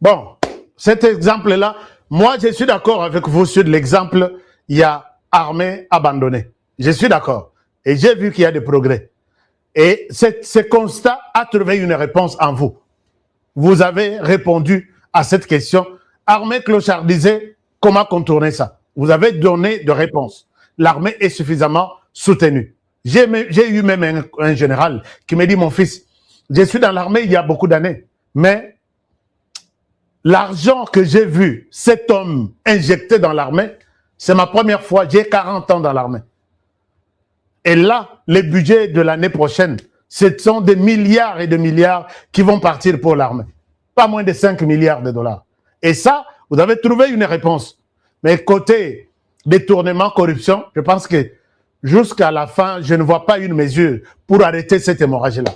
Bon, cet exemple-là, moi je suis d'accord avec vous sur l'exemple, il y a armée abandonnée. Je suis d'accord. Et j'ai vu qu'il y a des progrès. Et ce constat a trouvé une réponse en vous. Vous avez répondu à cette question. Armée clochardisée, comment contourner ça? Vous avez donné de réponse. L'armée est suffisamment soutenue. J'ai eu même un général qui me dit, mon fils, je suis dans l'armée il y a beaucoup d'années, mais l'argent que j'ai vu cet homme injecté dans l'armée, c'est ma première fois, j'ai 40 ans dans l'armée. Et là, les budgets de l'année prochaine, ce sont des milliards et des milliards qui vont partir pour l'armée. Pas moins de 5 milliards de dollars. Et ça, vous avez trouvé une réponse. Mais côté détournement, corruption, je pense que jusqu'à la fin, je ne vois pas une mesure pour arrêter cette hémorragie-là.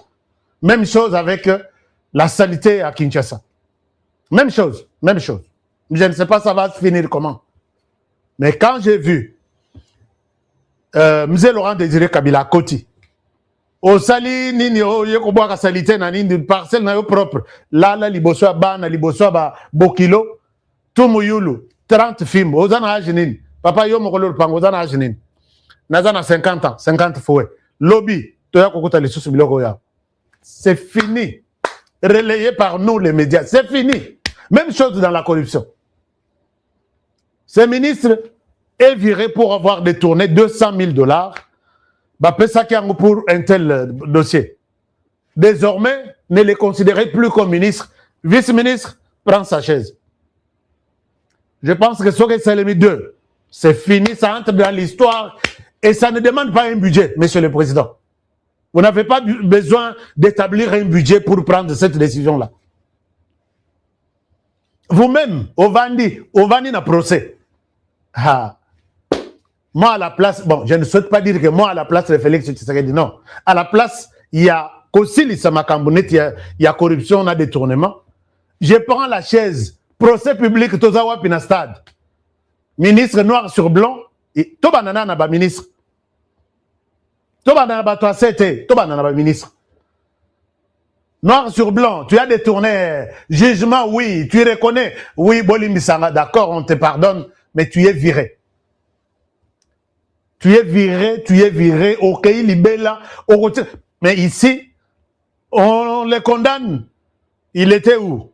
Même chose avec la saleté à Kinshasa. Même chose, même chose. Je ne sais pas ça va se finir comment. Mais quand j'ai vu M. Laurent Désiré Kabila Koti, au sali nini o yeko boaka salité na nini parcelle na yo propre là liboso ba na liboso ba bokilo tumuyulu 30 films ozana âge nini papa yo mokolo pango ozana âge nini nazana 50 ans 50 fouet lobby to ya kokota lisusu biloko ya. C'est fini. Relayé par nous les médias, c'est fini. Même chose dans la corruption. Ce ministre est viré pour avoir détourné $200 000. Bah, pour un tel dossier. Désormais, ne les considérez plus comme ministre. Vice-ministre, prend sa chaise. Je pense que ce que c'est le 2, c'est fini, ça entre dans l'histoire et ça ne demande pas un budget, monsieur le président. Vous n'avez pas besoin d'établir un budget pour prendre cette décision-là. Vous-même, au Vandi n'a procès. Ah. Moi, à la place, bon, je ne souhaite pas dire que moi, à la place de Félix Tshisekedi, non. À la place, il y a Kosili Samakambounet, il y a corruption, on a détournement. Je prends la chaise, procès public, Tozawa Pinastad. Ministre noir sur blanc, et Tobanana n'a pas ministre. Tobanana n'a pas c'était, Tobanana n'a pas ministre. Noir sur blanc, tu as détourné, jugement, oui, tu reconnais, oui, Bolimbisanga, d'accord, on te pardonne, mais tu es viré. Tu es viré, ok, libella, au retire. Mais ici, on les condamne. Il était où?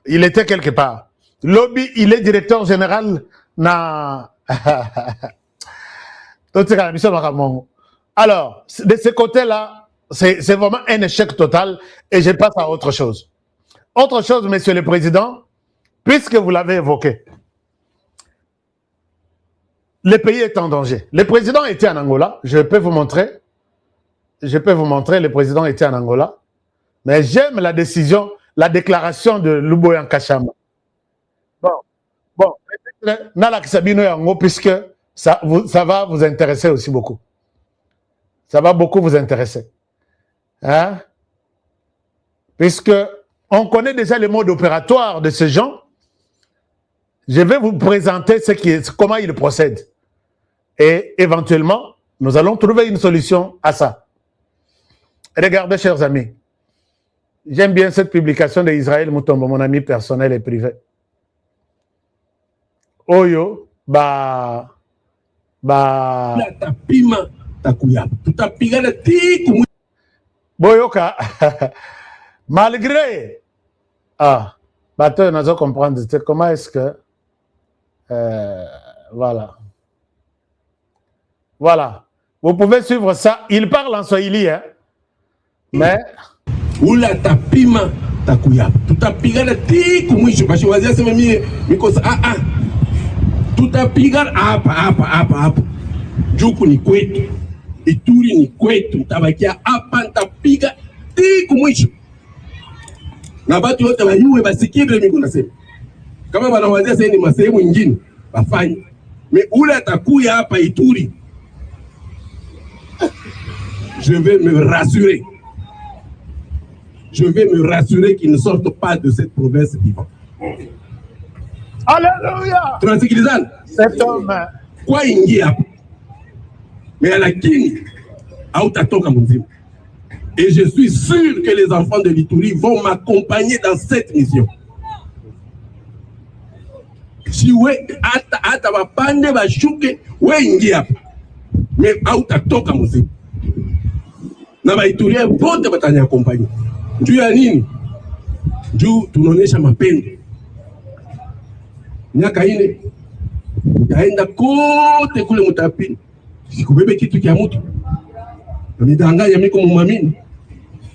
Il était quelque part. Lobby, il est directeur général na... Alors, de ce côté-là, c'est vraiment un échec total et je passe à autre chose. Autre chose, monsieur le président, puisque vous l'avez évoqué, le pays est en danger. Le président était en Angola, je peux vous montrer. Le président était en Angola. Mais j'aime la décision, la déclaration de Luboyan Kachama. Bon, puisque ça va vous intéresser aussi beaucoup. Ça va beaucoup vous intéresser. Hein? Puisque on connaît déjà le mode opératoire de ces gens, je vais vous présenter comment ils procèdent. Et éventuellement, nous allons trouver une solution à ça. Regardez, chers amis. J'aime bien cette publication d'Israël Mutombo, mon ami personnel et privé. Oyo, Boyoka, malgré, bateau, nous allons comprendre, comment est-ce que, voilà. Voilà. Vous pouvez suivre ça. Il parle en swahili, hein, mais... Ula tapima takuya. Tutapigana tiku mwisho. Basi wazia sema mikosa tutapigana hapa. Juku ni kwetu. Ituri ni kwetu. Tabakia hapa ntapiga tiku mwisho. Na batu yote wayuwe basikile miko nasema. Kama wanawazia sasa ni masehemu nyingine bafanye. Mais ula takuya hapa Ituri. Je vais me rassurer. Je vais me rassurer qu'ils ne sortent pas de cette province vivante. Alléluia! Transikilizana. Cet homme. Kwa ingia hapa. Mais lakini hautatoka mzima. Et je suis sûr que les enfants de l'Ituri vont m'accompagner dans cette mission. Si we ata bapande bashuke we ingia hapa. Mais hautatoka mzima. Na baituria wote batanya accompagner. Juu ya nini? Juu tunaonesha mapendo. Miaka ine utaenda kote kule mtapini. Sikubebe kitu kia mtu. Nidanganya miko mumamini.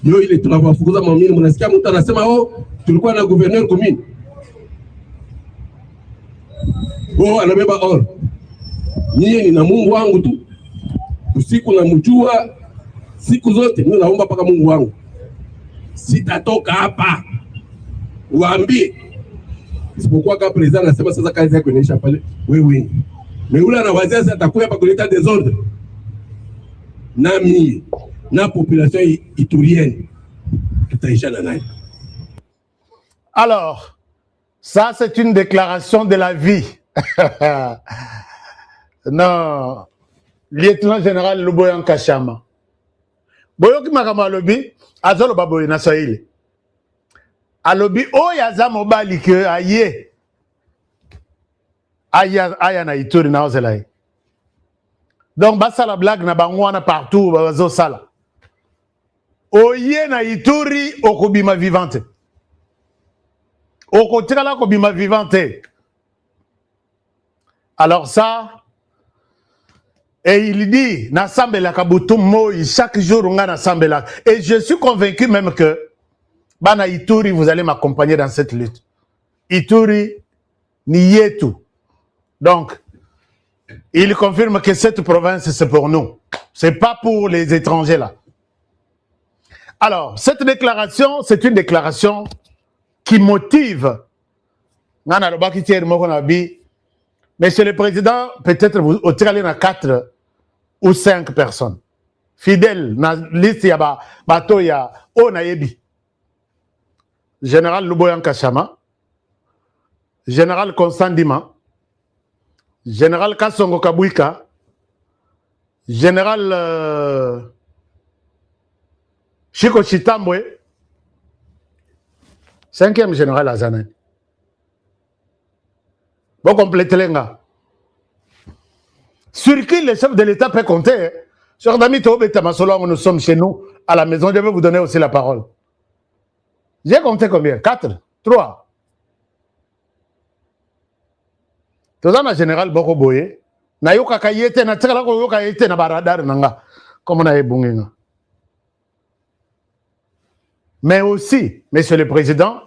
Yo ile tunawafukuza mamini, mnasikia mtu anasema tulikuwa na gouverneur commune. Anabeba or. Nyie ni na Mungu wangu tu. Usiku na mjua siku zote mimi naomba paka Mungu wangu. Sitatoka hapa. Waambie. Isipokuwa kama president anasema sasa kazi yako inaisha pale wewe. Meula anawazia sasa atakuwa hapa kuleta désordre. Nami na population iturienne tutaishana naye. Alors, ça c'est une déclaration de la vie. Non, lieutenant général Luboyan Kashama. Boyoki makama alobi azolo baboye na Swahili. Alobi oyaza mobali ke aye. Aya na Ituri na Ozelai. Donc basa la blague na bangwana partout bazo sala. Oye na Ituri okobima vivante. Okotikala kobima vivante. Alors ça, et il dit, Nasambela Kabutum Moi, chaque jour on a Nasambela. Et je suis convaincu même que, Bana Ituri, vous allez m'accompagner dans cette lutte. Ituri, Nietu. Donc, il confirme que cette province, c'est pour nous. C'est pas pour les étrangers là. Alors, cette déclaration, c'est une déclaration qui motive. Monsieur le Président, peut-être vous tirez à 4 ou 5 personnes. Fidèles, dans la liste, il y a Batoya, Onayebi. Général Luboyan Kashama, Général Constant Dima, Général Kassongo Kabouika, Général Chiko Chitambwe, 5e Général Azané. Bon, complétez les gars. Sur qui le chef de l'État peut compter? Sur Dami Tobe Tamasolo, nous sommes chez nous, à la maison, je vais vous donner aussi la parole. J'ai compté combien? 4? 3? Tout ça, le général Boko Boye, na yoka kayete, na tirala ko yoka yete na baradar nanga, comme on a ébungé. Mais aussi, Monsieur le Président,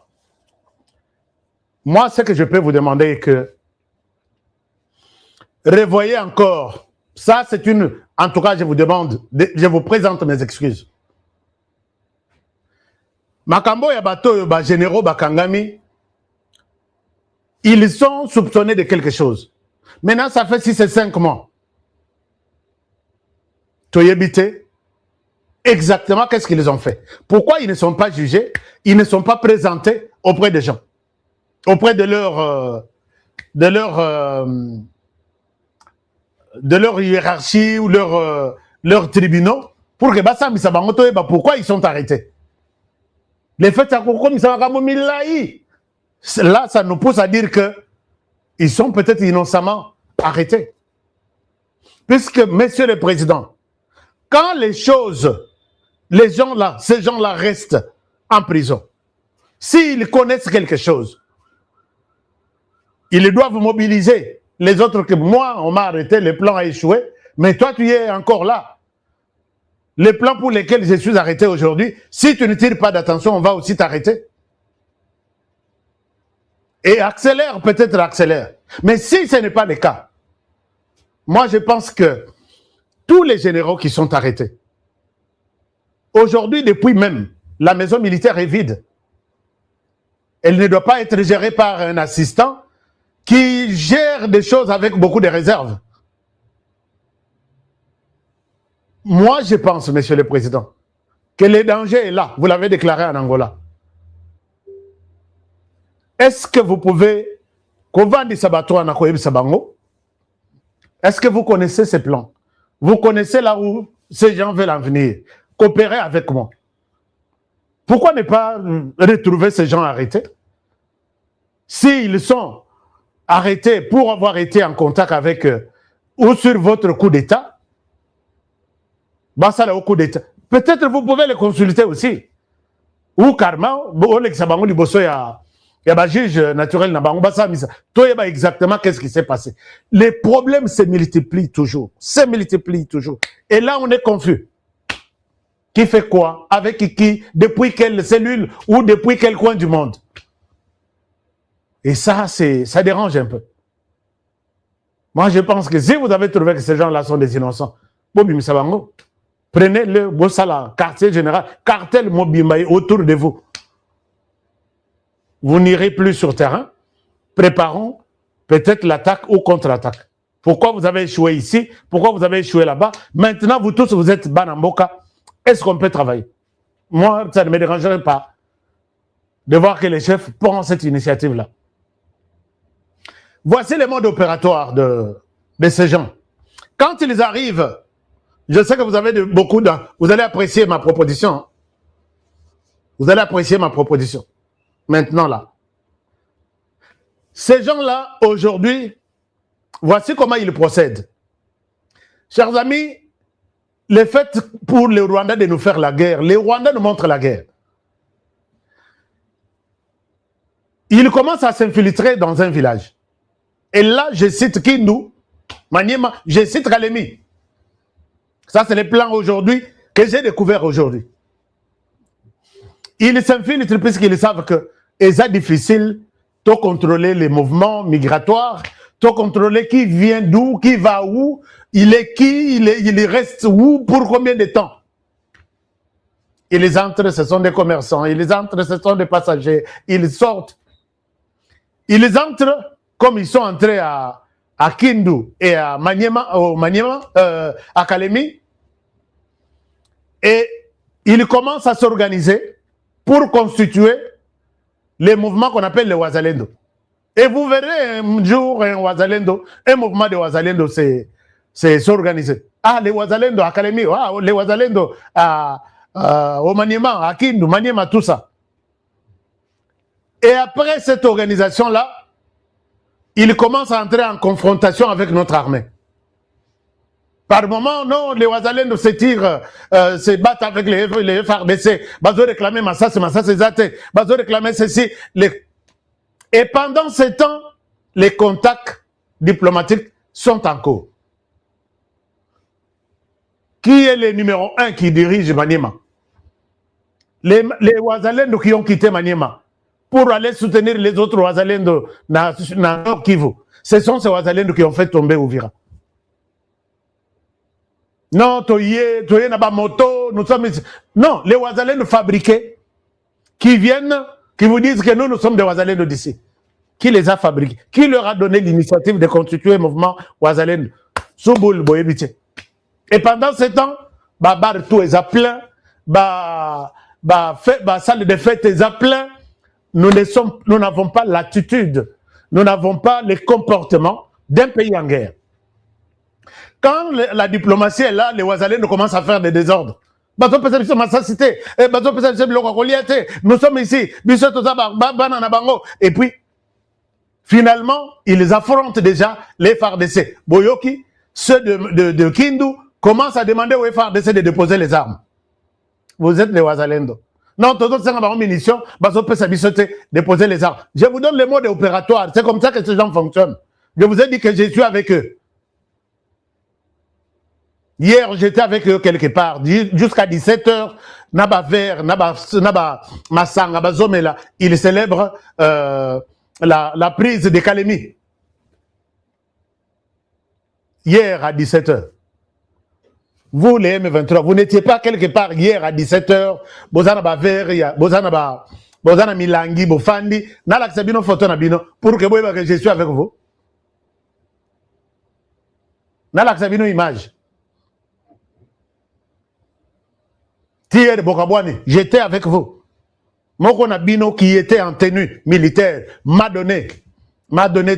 moi, ce que je peux vous demander est que revoyez encore, ça c'est une, en tout cas je vous demande, je vous présente mes excuses. Makambo ya bato ba généraux bakangami, ils sont soupçonnés de quelque chose. Maintenant ça fait 6 et 5 mois. Toyebite, exactement qu'est-ce qu'ils ont fait? Pourquoi ils ne sont pas jugés? Ils ne sont pas présentés auprès des gens, auprès de leur hiérarchie ou leurs tribunaux, pour que Bassam Isabangoto, pourquoi ils sont arrêtés? Les faits, comme ça, là, ça nous pousse à dire que ils sont peut-être innocemment arrêtés. Puisque, Monsieur le Président, quand les choses, les gens-là, ces gens-là restent en prison, s'ils connaissent quelque chose, ils doivent mobiliser les autres que moi, on m'a arrêté, le plan a échoué, mais toi, tu es encore là. Les plans pour lesquels je suis arrêté aujourd'hui, si tu ne tires pas d'attention, on va aussi t'arrêter. Et accélère, peut-être accélère. Mais si ce n'est pas le cas, moi je pense que tous les généraux qui sont arrêtés, aujourd'hui, depuis même, la maison militaire est vide. Elle ne doit pas être gérée par un assistant qui gère des choses avec beaucoup de réserves. Moi, je pense, Monsieur le Président, que le danger est là. Vous l'avez déclaré en Angola. Est-ce que vous pouvez... Est-ce que vous connaissez ces plans? Vous connaissez là où ces gens veulent en venir? Coopérez avec moi. Pourquoi ne pas retrouver ces gens arrêtés? S'ils sont arrêtés pour avoir été en contact avec eux ou sur votre coup d'État, au coup d'État. Peut-être vous pouvez les consulter aussi. Ou carrément, il y a un juge naturel, exactement qu'est-ce qui s'est passé. Les problèmes se multiplient toujours. Et là, on est confus. Qui fait quoi? Avec qui? Depuis quelle cellule? Ou depuis quel coin du monde? Et ça, ça dérange un peu. Moi, je pense que si vous avez trouvé que ces gens-là sont des innocents, prenez le Bossala, quartier général, cartel Mobimbaï autour de vous. Vous n'irez plus sur terrain. Préparons peut-être l'attaque ou contre-attaque. Pourquoi vous avez échoué ici? Pourquoi vous avez échoué là-bas? Maintenant, vous tous, vous êtes Banamboka. Est-ce qu'on peut travailler? Moi, ça ne me dérangerait pas de voir que les chefs prennent cette initiative-là. Voici le mode opératoire de ces gens. Quand ils arrivent, je sais que vous avez beaucoup de... Vous allez apprécier ma proposition. Vous allez apprécier ma proposition. Maintenant, là. Ces gens-là, aujourd'hui, voici comment ils procèdent. Chers amis, le fait pour les Rwandais de nous faire la guerre, les Rwandais nous montrent la guerre. Ils commencent à s'infiltrer dans un village. Et là, je cite Kindu, Maniema, je cite Kalemi. Ça, c'est le plan aujourd'hui que j'ai découvert aujourd'hui. Ils s'infiltrent puisqu'ils savent que c'est difficile de contrôler les mouvements migratoires, de contrôler qui vient d'où, qui va où, il est qui, il reste où, pour combien de temps. Ils entrent, ce sont des commerçants, ils entrent, ce sont des passagers, ils sortent. Ils entrent comme ils sont entrés à Kindu et à Maniema, à Kalemi, et ils commencent à s'organiser pour constituer les mouvements qu'on appelle les Wazalendo. Et vous verrez un jour un Wazalendo, un mouvement de Wazalendo s'organiser. Ah, les Wazalendo à Kalemi, ah, les Wazalendo au Maniema, à Kindu, Maniema, tout ça. Et après cette organisation-là, ils commencent à entrer en confrontation avec notre armée. Par moment, non, les Wazalendo se tirent, se battent avec les FARDC. Bazo réclamer Massa, c'est Zate. Bazo réclamer ceci. Et pendant ce temps, les contacts diplomatiques sont en cours. Qui est le numéro 1 qui dirige Maniema? Les Wazalendo qui ont quitté Maniema pour aller soutenir les autres Wazalendo dans Nord Kivu. Ce sont ces Wazalendo qui ont fait tomber Uvira. Non, toye naba moto, nous sommes... Non, les Wazalendo fabriqués qui viennent, qui vous disent que nous sommes des Wazalendo d'ici. Qui les a fabriqués? Qui leur a donné l'initiative de constituer le mouvement Wazalendo? Souboul Boyebiti. Et pendant ce temps, bar tout est à plein, salle de fête est à plein. Nous n'avons pas l'attitude, nous n'avons pas les comportements d'un pays en guerre. Quand la diplomatie est là, les Wazalendo commencent à faire des désordres. Nous sommes ici. Et puis, finalement, ils affrontent déjà les FARDC. Boyoki, ceux de Kindu, commencent à demander aux FARDC de déposer les armes. Vous êtes les Wazalendo. Non, tous les gens munitions, déposer les armes. Je vous donne les mots opératoires. C'est comme ça que ces gens fonctionnent. Je vous ai dit que je suis avec eux. Hier, j'étais avec eux quelque part. Jusqu'à 17h, Naba Ver, Naba Massanga, Bazomela, ils célèbrent la prise de Kalemi. Hier à 17h. Vous, les M23, vous n'étiez pas quelque part hier à 17h. Bozana Baver, Bozana Milangi, Bofandi, Nalaxabino photo Nabino, pour que je suis avec vous. Nalaxabino image. Thierry Bokabouani, j'étais avec vous. Moko Nabino qui était en tenue militaire m'a donné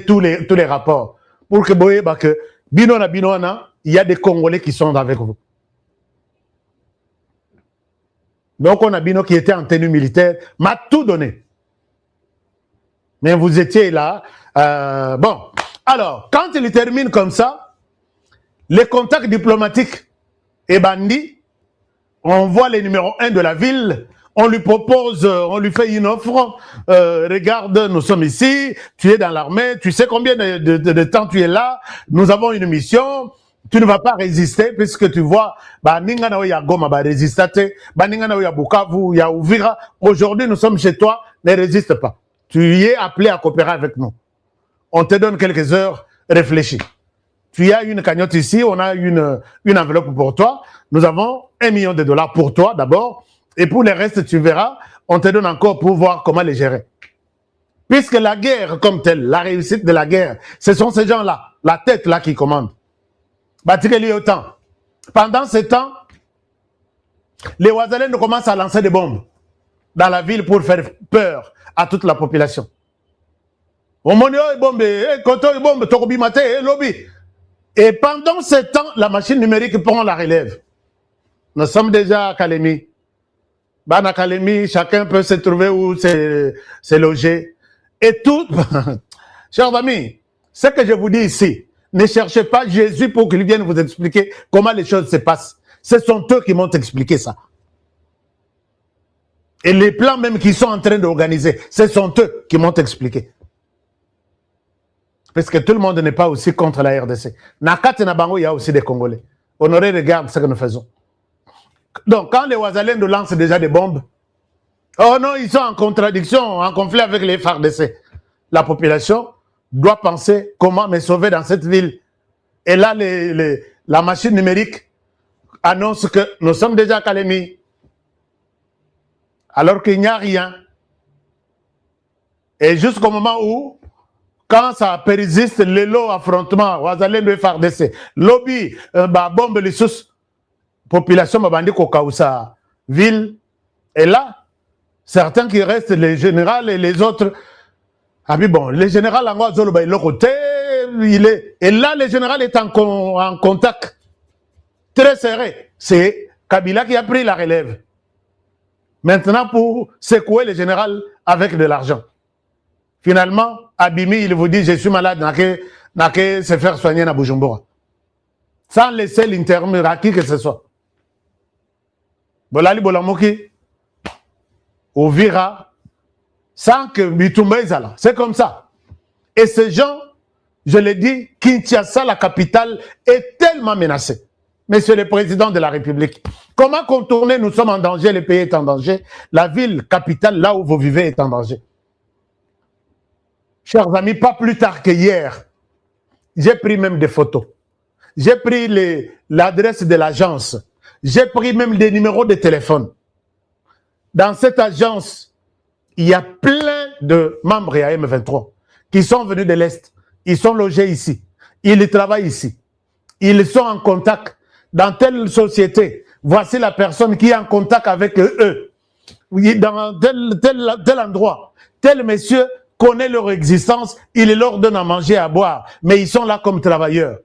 tous les rapports. Pour que vous voyez que Bino Nabino, il y a des Congolais qui sont avec vous. Donc on a Bino qui était en tenue militaire, m'a tout donné. Mais vous étiez là. Bon, alors, quand il termine comme ça, les contacts diplomatiques et bandits, on voit les numéros 1 de la ville, on lui propose, on lui fait une offre, regarde, nous sommes ici, tu es dans l'armée, tu sais combien de temps tu es là, nous avons une mission, tu ne vas pas résister puisque tu vois, aujourd'hui nous sommes chez toi, ne résiste pas. Tu y es appelé à coopérer avec nous. On te donne quelques heures, réfléchis. Tu as une cagnotte ici, on a une enveloppe pour toi. Nous avons $1 million pour toi d'abord. Et pour les restes, tu verras, on te donne encore pour voir comment les gérer. Puisque la guerre comme telle, la réussite de la guerre, ce sont ces gens-là, la tête là qui commande. Autant. Pendant ce temps, les Ouazalènes commencent à lancer des bombes dans la ville pour faire peur à toute la population. Et pendant ce temps, la machine numérique prend la relève. Nous sommes déjà à Kalemi. À Kalemi, chacun peut se trouver où se loger. Et tout, chers amis, ce que je vous dis ici, ne cherchez pas Jésus pour qu'il vienne vous expliquer comment les choses se passent. Ce sont eux qui m'ont expliqué ça. Et les plans même qu'ils sont en train d'organiser, ce sont eux qui m'ont expliqué. Parce que tout le monde n'est pas aussi contre la RDC. Nakat et Nabango, il y a aussi des Congolais. Honoré, regarde ce que nous faisons. Donc, quand les Ouazalènes nous lancent déjà des bombes, oh non, ils sont en contradiction, en conflit avec les FARDC. La population doit penser comment me sauver dans cette ville. Et là, la machine numérique annonce que nous sommes déjà à Kalemi. Alors qu'il n'y a rien. Et jusqu'au moment où, quand ça persiste, le lot affrontement, Ouazalène et FARDC, lobby, bombe les sous, population mabandi Kokausa, ville, et là, certains qui restent, les généraux et les autres, ah oui, bon, les généraux, et là, le général est en contact très serré. C'est Kabila qui a pris la relève. Maintenant, pour secouer le général avec de l'argent. Finalement, Abimi, il vous dit, je suis malade, n'a que se faire soigner à Bujumbura. Sans laisser l'intermédiaire à qui que ce soit. Bolali Bolamoki, Ovira, sans que Bitumba Ezala. C'est comme ça. Et ces gens, je l'ai dit, Kinshasa, la capitale, est tellement menacée. Monsieur le Président de la République, comment contourner, nous sommes en danger, le pays est en danger, la ville capitale, là où vous vivez, est en danger. Chers amis, pas plus tard que hier, j'ai pris même des photos. J'ai pris l'adresse de l'agence. J'ai pris même des numéros de téléphone. Dans cette agence, il y a plein de membres à M23 qui sont venus de l'Est. Ils sont logés ici. Ils travaillent ici. Ils sont en contact dans telle société. Voici la personne qui est en contact avec eux. Dans tel endroit. Tel monsieur connaît leur existence. Il leur donne à manger, à boire. Mais ils sont là comme travailleurs.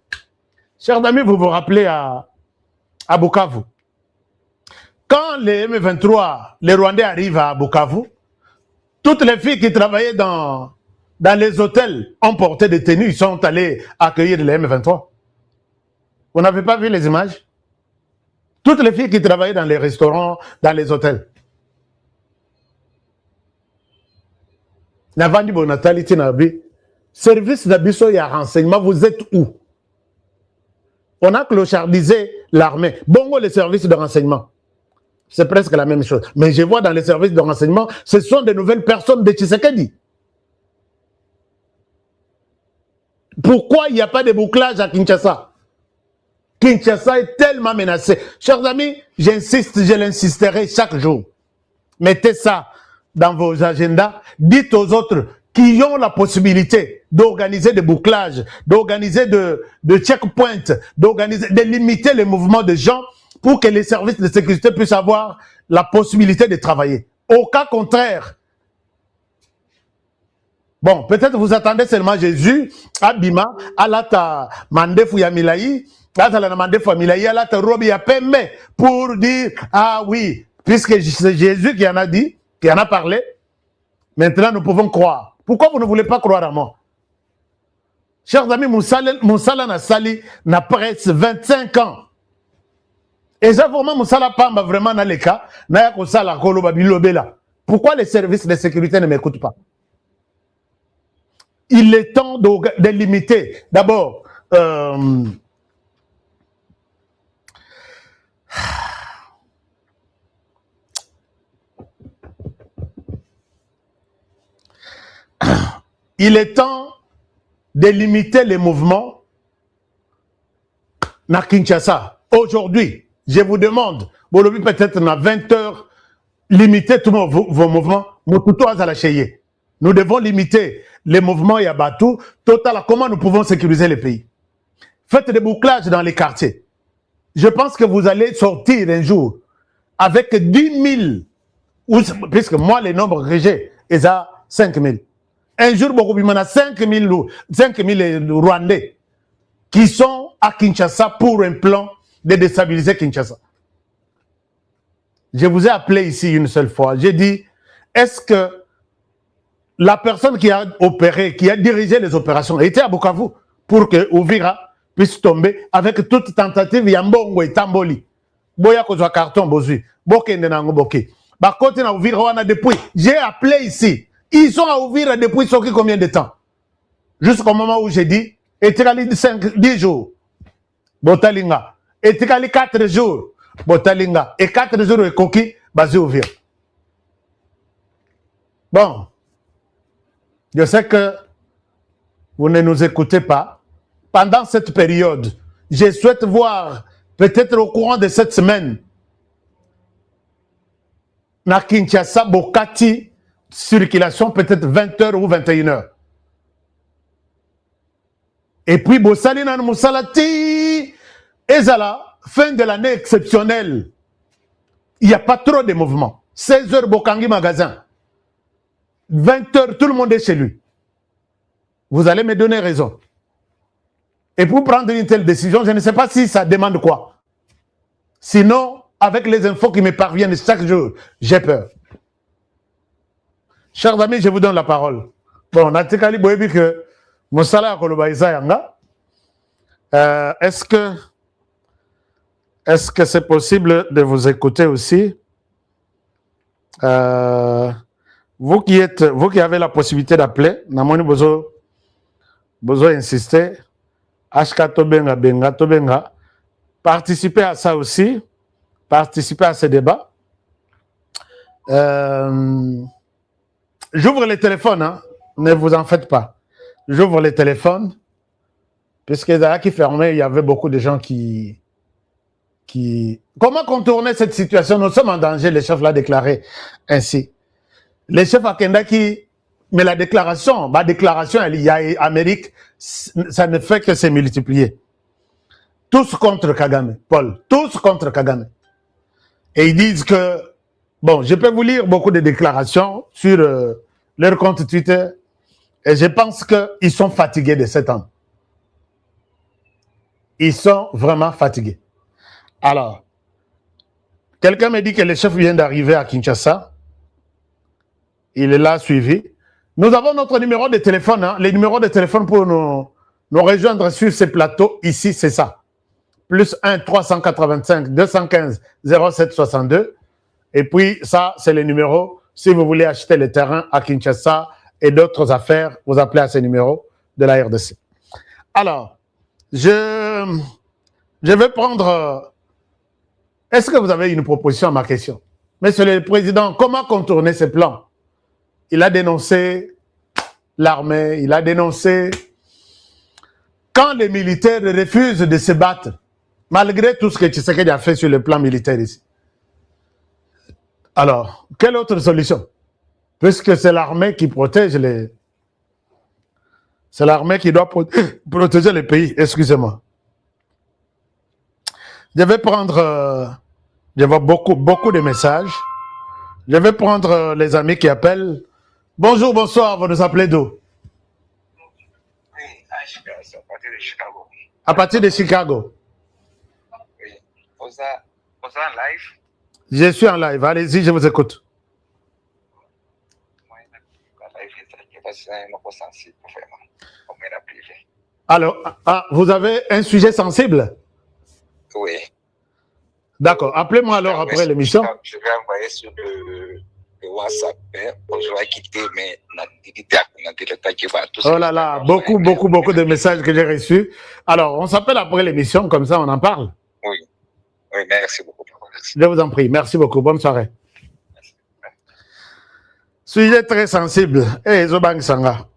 Chers amis, vous vous rappelez à Bukavu. Quand les M23, les Rwandais arrivent à Bukavu, toutes les filles qui travaillaient dans les hôtels ont porté des tenues, ils sont allés accueillir les M23. Vous n'avez pas vu les images? Toutes les filles qui travaillaient dans les restaurants, dans les hôtels. Navandi Bonatalité Nabi, service d'Abisso et renseignement, vous êtes où? On a clochardisé l'armée. Bongo, les services de renseignement. C'est presque la même chose. Mais je vois dans les services de renseignement, ce sont de nouvelles personnes de Tshisekedi. Pourquoi il n'y a pas de bouclage à Kinshasa? Kinshasa est tellement menacé. Chers amis, j'insiste, je l'insisterai chaque jour. Mettez ça dans vos agendas. Dites aux autres qui ont la possibilité d'organiser des bouclages, d'organiser de checkpoints, de limiter les mouvements de gens pour que les services de sécurité puissent avoir la possibilité de travailler. Au cas contraire, bon, peut-être vous attendez seulement Jésus, Abima, Alata, Mandefu Yamilaï, Alata Mandefu Yamilaï, Alata Robi Yapembe, pour dire, ah oui, puisque c'est Jésus qui en a dit, qui en a parlé, maintenant nous pouvons croire. Pourquoi vous ne voulez pas croire à moi? Chers amis, Moussala Nassali n'a presque 25 ans. Et ça, vraiment, Moussala Pamba, vraiment, dans les cas, pourquoi les services de sécurité ne m'écoutent pas? Il est temps de limiter. D'abord, il est temps de limiter les mouvements à Kinshasa. Aujourd'hui, je vous demande, peut-être à 20 heures, limitez tous vos mouvements. Nous devons limiter les mouvements Yabatou. Total, comment nous pouvons sécuriser les pays? Faites des bouclages dans les quartiers. Je pense que vous allez sortir un jour avec 10 000, puisque moi, les nombres que j'ai, ils ont 5 000. Un jour, beaucoup plus, 5 000 Rwandais qui sont à Kinshasa pour un plan de déstabiliser Kinshasa. Je vous ai appelé ici une seule fois. J'ai dit, est-ce que la personne qui a opéré, qui a dirigé les opérations, était à Bukavu pour que Ouvira puisse tomber avec toute tentative Yambongo et Tamboli. Boya kozwa carton bozui. Bokende nango boke. Ba côté na Ouvira wana depuis. J'ai appelé ici. Ils sont à Ouvira depuis combien de temps? Jusqu'au moment où j'ai dit, etikali 10 jours. Botalinga. Etikali 4 jours. Botalinga. Et 4 jours et koki, basé Ouvira. Bon. Je sais que vous ne nous écoutez pas. Pendant cette période, je souhaite voir, peut-être au courant de cette semaine, na Kinshasa, Bokati, circulation peut-être 20h ou 21h. Et puis, Bossalina Moussalati, Ezala, fin de l'année exceptionnelle. Il n'y a pas trop de mouvements. 16h, Bokangi magasin. 20h, tout le monde est chez lui. Vous allez me donner raison. Et pour prendre une telle décision, je ne sais pas si ça demande quoi. Sinon, avec les infos qui me parviennent chaque jour, j'ai peur. Chers amis, je vous donne la parole. Bon, Natikali Boyebi que Moussala Kolobaïsa Yanga, est-ce que c'est possible de vous écouter aussi? Vous qui avez la possibilité d'appeler, Namoni Bozo insister, HK Tobenga, Benga, Tobenga, participez à ça aussi, participez à ce débat. J'ouvre les téléphones, hein. Ne vous en faites pas. J'ouvre les téléphones, puisque là qui fermait, il y avait beaucoup de gens qui... Comment contourner cette situation? Nous sommes en danger, le chef l'a déclaré ainsi. Le chef Akenda qui... Mais la déclaration, il y a Amérique, ça ne fait que se multiplier. Tous contre Kagame, Paul, tous contre Kagame. Et ils disent que, bon, je peux vous lire beaucoup de déclarations sur leur compte Twitter, et je pense qu'ils sont fatigués de cet homme. Ils sont vraiment fatigués. Alors, Quelqu'un me dit que le chef vient d'arriver à Kinshasa. Il est là, suivi. Nous avons notre numéro de téléphone. Hein. Les numéros de téléphone pour nous rejoindre sur ces plateaux, ici, c'est ça. Plus 1 385 215 07 62. Et puis, ça, c'est le numéro. Si vous voulez acheter le terrain à Kinshasa et d'autres affaires, vous appelez à ce numéro de la RDC. Alors, je vais prendre... Est-ce que vous avez une proposition à ma question? Monsieur le Président, comment contourner ce plan? Il a dénoncé l'armée, il a dénoncé... Quand les militaires refusent de se battre, malgré tout ce que Tshisekedi a fait sur le plan militaire ici. Alors, quelle autre solution? Puisque c'est l'armée qui protège les... C'est l'armée qui doit protéger les pays, excusez-moi. Je vais prendre... je vois beaucoup de messages. Je vais prendre les amis qui appellent. Bonjour, bonsoir, vous nous appelez d'où? Oui, à partir de Chicago. À partir de Chicago. Oui. Vous êtes en live? Je suis en live, allez-y, je vous écoute. Alors, vous avez un sujet sensible? Oui. D'accord, appelez-moi alors après l'émission. Je vais envoyer sur le WhatsApp. Je vais quitter, mais oh là là, beaucoup de messages que j'ai reçus. Alors, on s'appelle après l'émission, comme ça on en parle. Oui, oui, merci beaucoup. Merci. Je vous en prie, merci beaucoup, bonne soirée. Merci. Sujet très sensible. Zobang Sanga.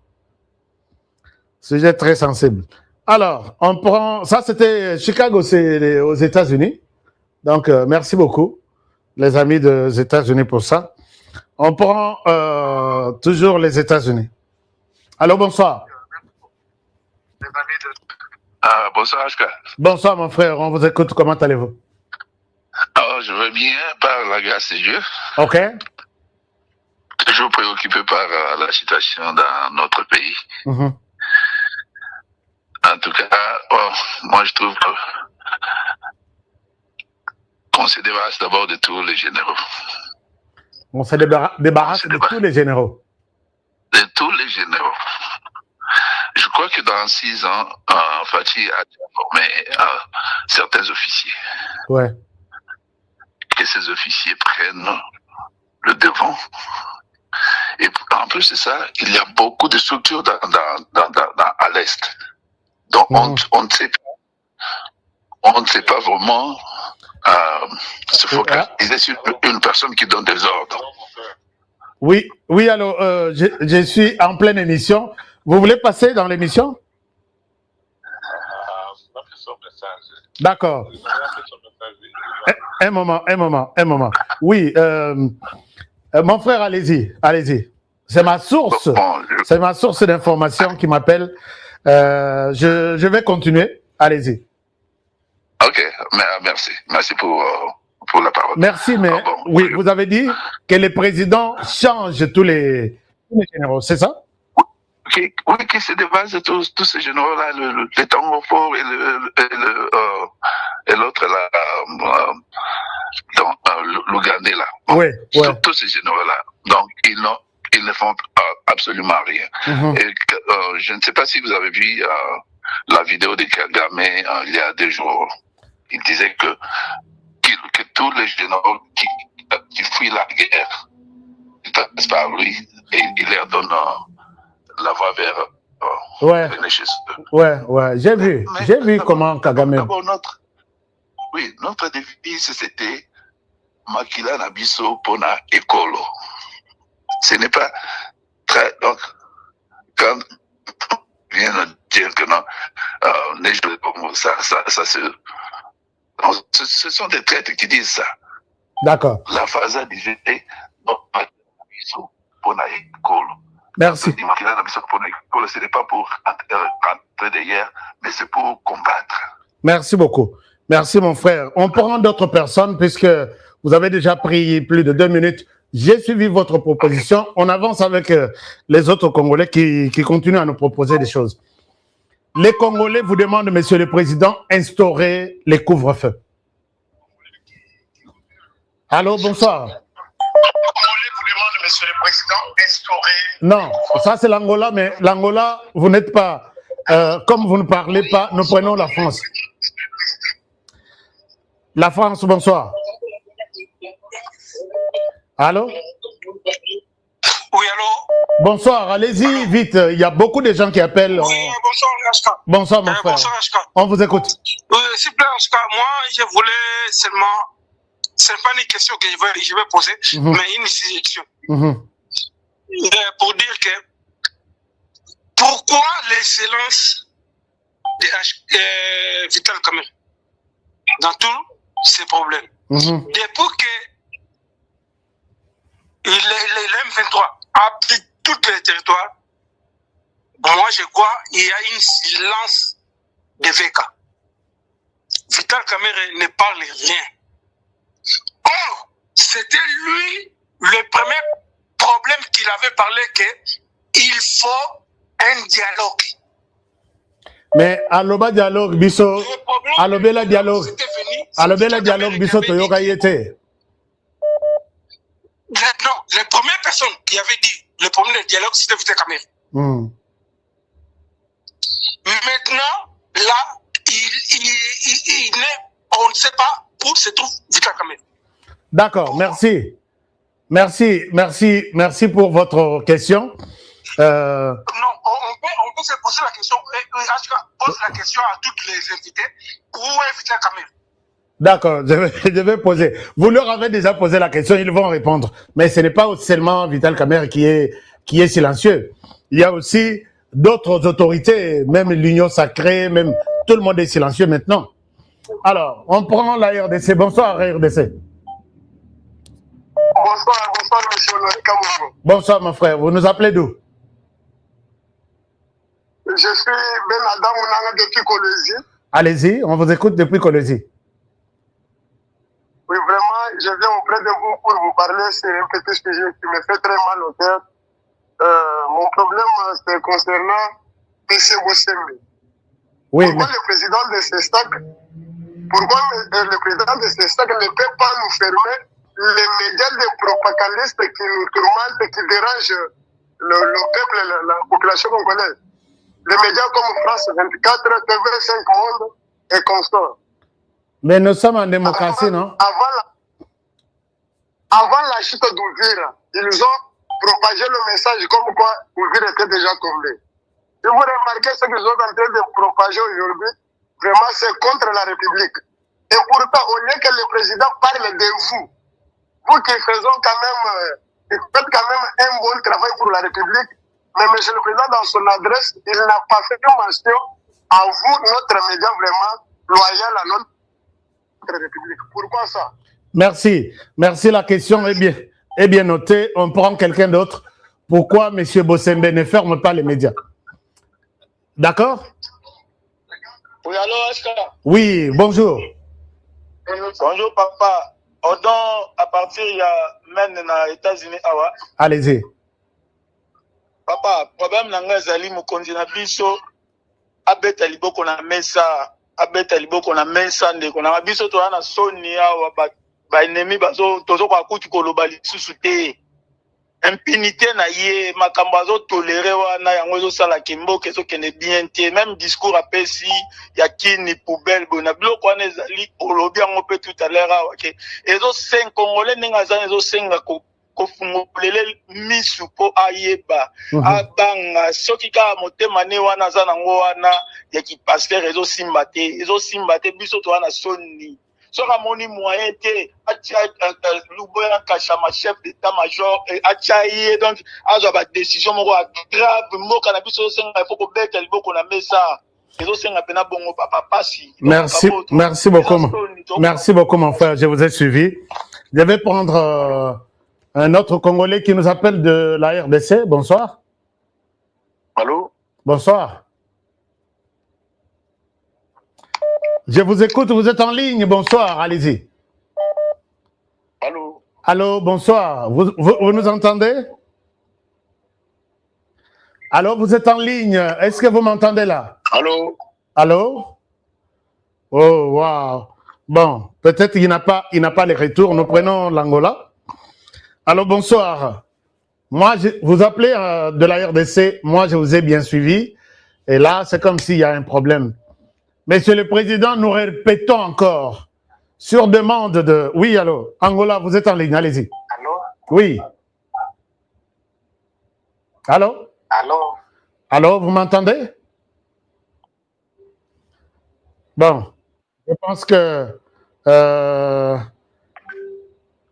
Sujet très sensible. Alors, on prend... Ça, c'était Chicago, c'est aux États-Unis. Donc, merci beaucoup, les amis des États-Unis, pour ça. On prend toujours les États-Unis. Allô, bonsoir. Bonsoir, Ashka. Bonsoir, mon frère. On vous écoute. Comment allez-vous? Je vais bien, par la grâce de Dieu. OK. Toujours préoccupé par la situation dans notre pays. Mm-hmm. En tout cas, moi, je trouve qu'on se débarrasse d'abord de tous les généraux. On se débarrasse de tous les généraux. De tous les généraux. Je crois que dans 6 ans, Fatih a formé certains officiers. Ouais. Que ces officiers prennent le devant. Et en plus de ça, il y a beaucoup de structures à l'Est. Donc on ne sait pas vraiment se focaliser sur une personne qui donne des ordres. Oui, alors je suis en pleine émission. Vous voulez passer dans l'émission? D'accord. Un moment. Oui, mon frère, allez-y. C'est ma source. C'est ma source d'information qui m'appelle. Je vais continuer. Allez-y. Ok, merci pour la parole. Merci, mais oui, vous avez dit que les présidents changent tous les généraux, c'est ça? Oui, qui se dépassent tous ces généraux-là, le Tango Fort et l'autre là, l'Ougandais là. Oui. Tous ces généraux-là. Donc, ils ne font absolument rien. Mm-hmm. Et je ne sais pas si vous avez vu la vidéo de Kagame il y a 2 jours. Il disait que tous les généraux qui fuient la guerre, ils passent par lui et il leur donne la voie vers venir chez eux. Ouais, j'ai vu comment Kagame... D'abord, notre devise, c'était Makila Nabiso Pona Ekolo. Ce n'est pas très... Donc, quand on vient de dire que non, ce sont des traites qui disent ça. D'accord. La phase a dit, merci. Ce n'est pas pour entrer derrière, mais c'est pour combattre. Merci beaucoup. Merci, mon frère. On prend d'autres personnes puisque vous avez déjà pris plus de 2 minutes. J'ai suivi votre proposition. On avance avec les autres Congolais qui continuent à nous proposer des choses. Les Congolais vous demandent, Monsieur le Président, instaurer les couvre-feux. Allô, bonsoir. Monsieur le Président, instaurer... Non, ça c'est l'Angola, mais l'Angola, vous n'êtes pas... comme vous ne parlez pas, nous prenons la France. La France, bonsoir. Allô? Oui, allô? Bonsoir, allez-y vite. Il y a beaucoup de gens qui appellent. Oui, bonsoir, Ashka. Bonsoir, mon frère. Bonsoir, Ashka. On vous écoute. S'il vous plaît, Ashka, moi, je voulais seulement... Ce n'est pas une question que je vais poser, mais une suggestion. Pour dire que pourquoi l'excellence de Vital Kamerhe dans tous ces problèmes? Depuis que l'M23 a pris tous les territoires, moi je crois qu'il y a une silence de VK. Vital Kamerhe ne parle rien. Or, c'était lui le premier problème qu'il avait parlé qu'il faut un dialogue. Mais aloba dialogue biso alobela dialogue biso toyoka yete. Non, les premières personnes qui avaient dit le problème du dialogue c'était Vital Kamerhe. Maintenant, là, on ne sait pas où se trouve Vital Kamerhe. D'accord, merci. Merci pour votre question. Non, on peut se poser la question, pose la question à toutes les invités, où est Vital Kamerhe? D'accord, je vais poser. Vous leur avez déjà posé la question, ils vont répondre. Mais ce n'est pas seulement Vital Kamerhe qui est silencieux. Il y a aussi d'autres autorités, même l'Union sacrée, même tout le monde est silencieux maintenant. Alors, on prend la RDC. Bonsoir, RDC. Bonsoir, monsieur Kamourou. Bonsoir, mon frère. Vous nous appelez d'où? Je suis Ben Adam Mounanga depuis Colosie. Allez-y, on vous écoute depuis Colosie. Oui, vraiment, je viens auprès de vous pour vous parler sur un petit sujet qui me fait très mal au cœur. Mon problème, c'est concernant M. Bosembe. Oui, pourquoi le président de CESTAC ne peut pas nous fermer les médias de propagandistes qui nous tourmentent et qui dérangent le peuple, la population congolaise. Les médias comme France 24, TV5 Monde et consorts. Mais nous sommes en démocratie, non? Avant la chute d'Ouvira, ils ont propagé le message comme quoi Ouvira était déjà tombé. Si vous remarquez ce qu'ils sont en train de propager aujourd'hui, vraiment c'est contre la République. Et pourtant, au lieu que le président parle de vous, vous qui faites quand même un bon travail pour la République, mais monsieur le président, dans son adresse, il n'a pas fait mention à vous, notre média vraiment loyal à notre République. Pourquoi ça? Merci. La question est bien notée. On prend quelqu'un d'autre. Pourquoi M. Bosembe ne ferme pas les médias? D'accord? Oui, allô, Ashka? Oui, bonjour. Bonjour, papa. À partir il y a même aux États-Unis. Allez-y. Papa, problème nanga zali mokonzi na biso abeta liboko na mesa ndeko na biso to na soni awa ba ennemi bazo tozo kwa kuti koloba lisusu te. Impunité na ye makambo azo toléré wana yango ezo sala kimboka ezo kene bien te, même discours apesi ya kini poubelle bona biloko wana ezali olobi yango pe tout à l'heure awa ke ezo sen congolais ninga zana ezo senga kofungolele misu po ayeba abanga soki ka motema ne wana za nango wana ya ki pasteur ezo simba te biso to wana soni soka moni moyen te atia Luboya Kachama chef d'état-major atia donc azo ba décision moko grave moko na biso senga il faut ko beta liboko na mesa ezo senga pena bongo papa pasi. Merci beaucoup mon frère, je vous ai suivi. Je vais prendre un autre Congolais qui nous appelle de la RDC. Bonsoir. Allô? Bonsoir. Je vous écoute, vous êtes en ligne. Bonsoir, allez-y. Allô? Allô, bonsoir. Vous nous entendez? Allô, vous êtes en ligne. Est-ce que vous m'entendez là? Allô? Allô? Oh, wow. Bon, peut-être qu'il n'a pas les retours. Nous prenons l'Angola. Alors, bonsoir. Moi, vous appelez de la RDC. Moi, je vous ai bien suivi. Et là, c'est comme s'il y a un problème. Monsieur le Président, nous répétons encore, sur demande de... Oui, allô, Angola, vous êtes en ligne, allez-y. Allô? Oui. Allô? Allô? Allô, vous m'entendez? Bon, je pense que...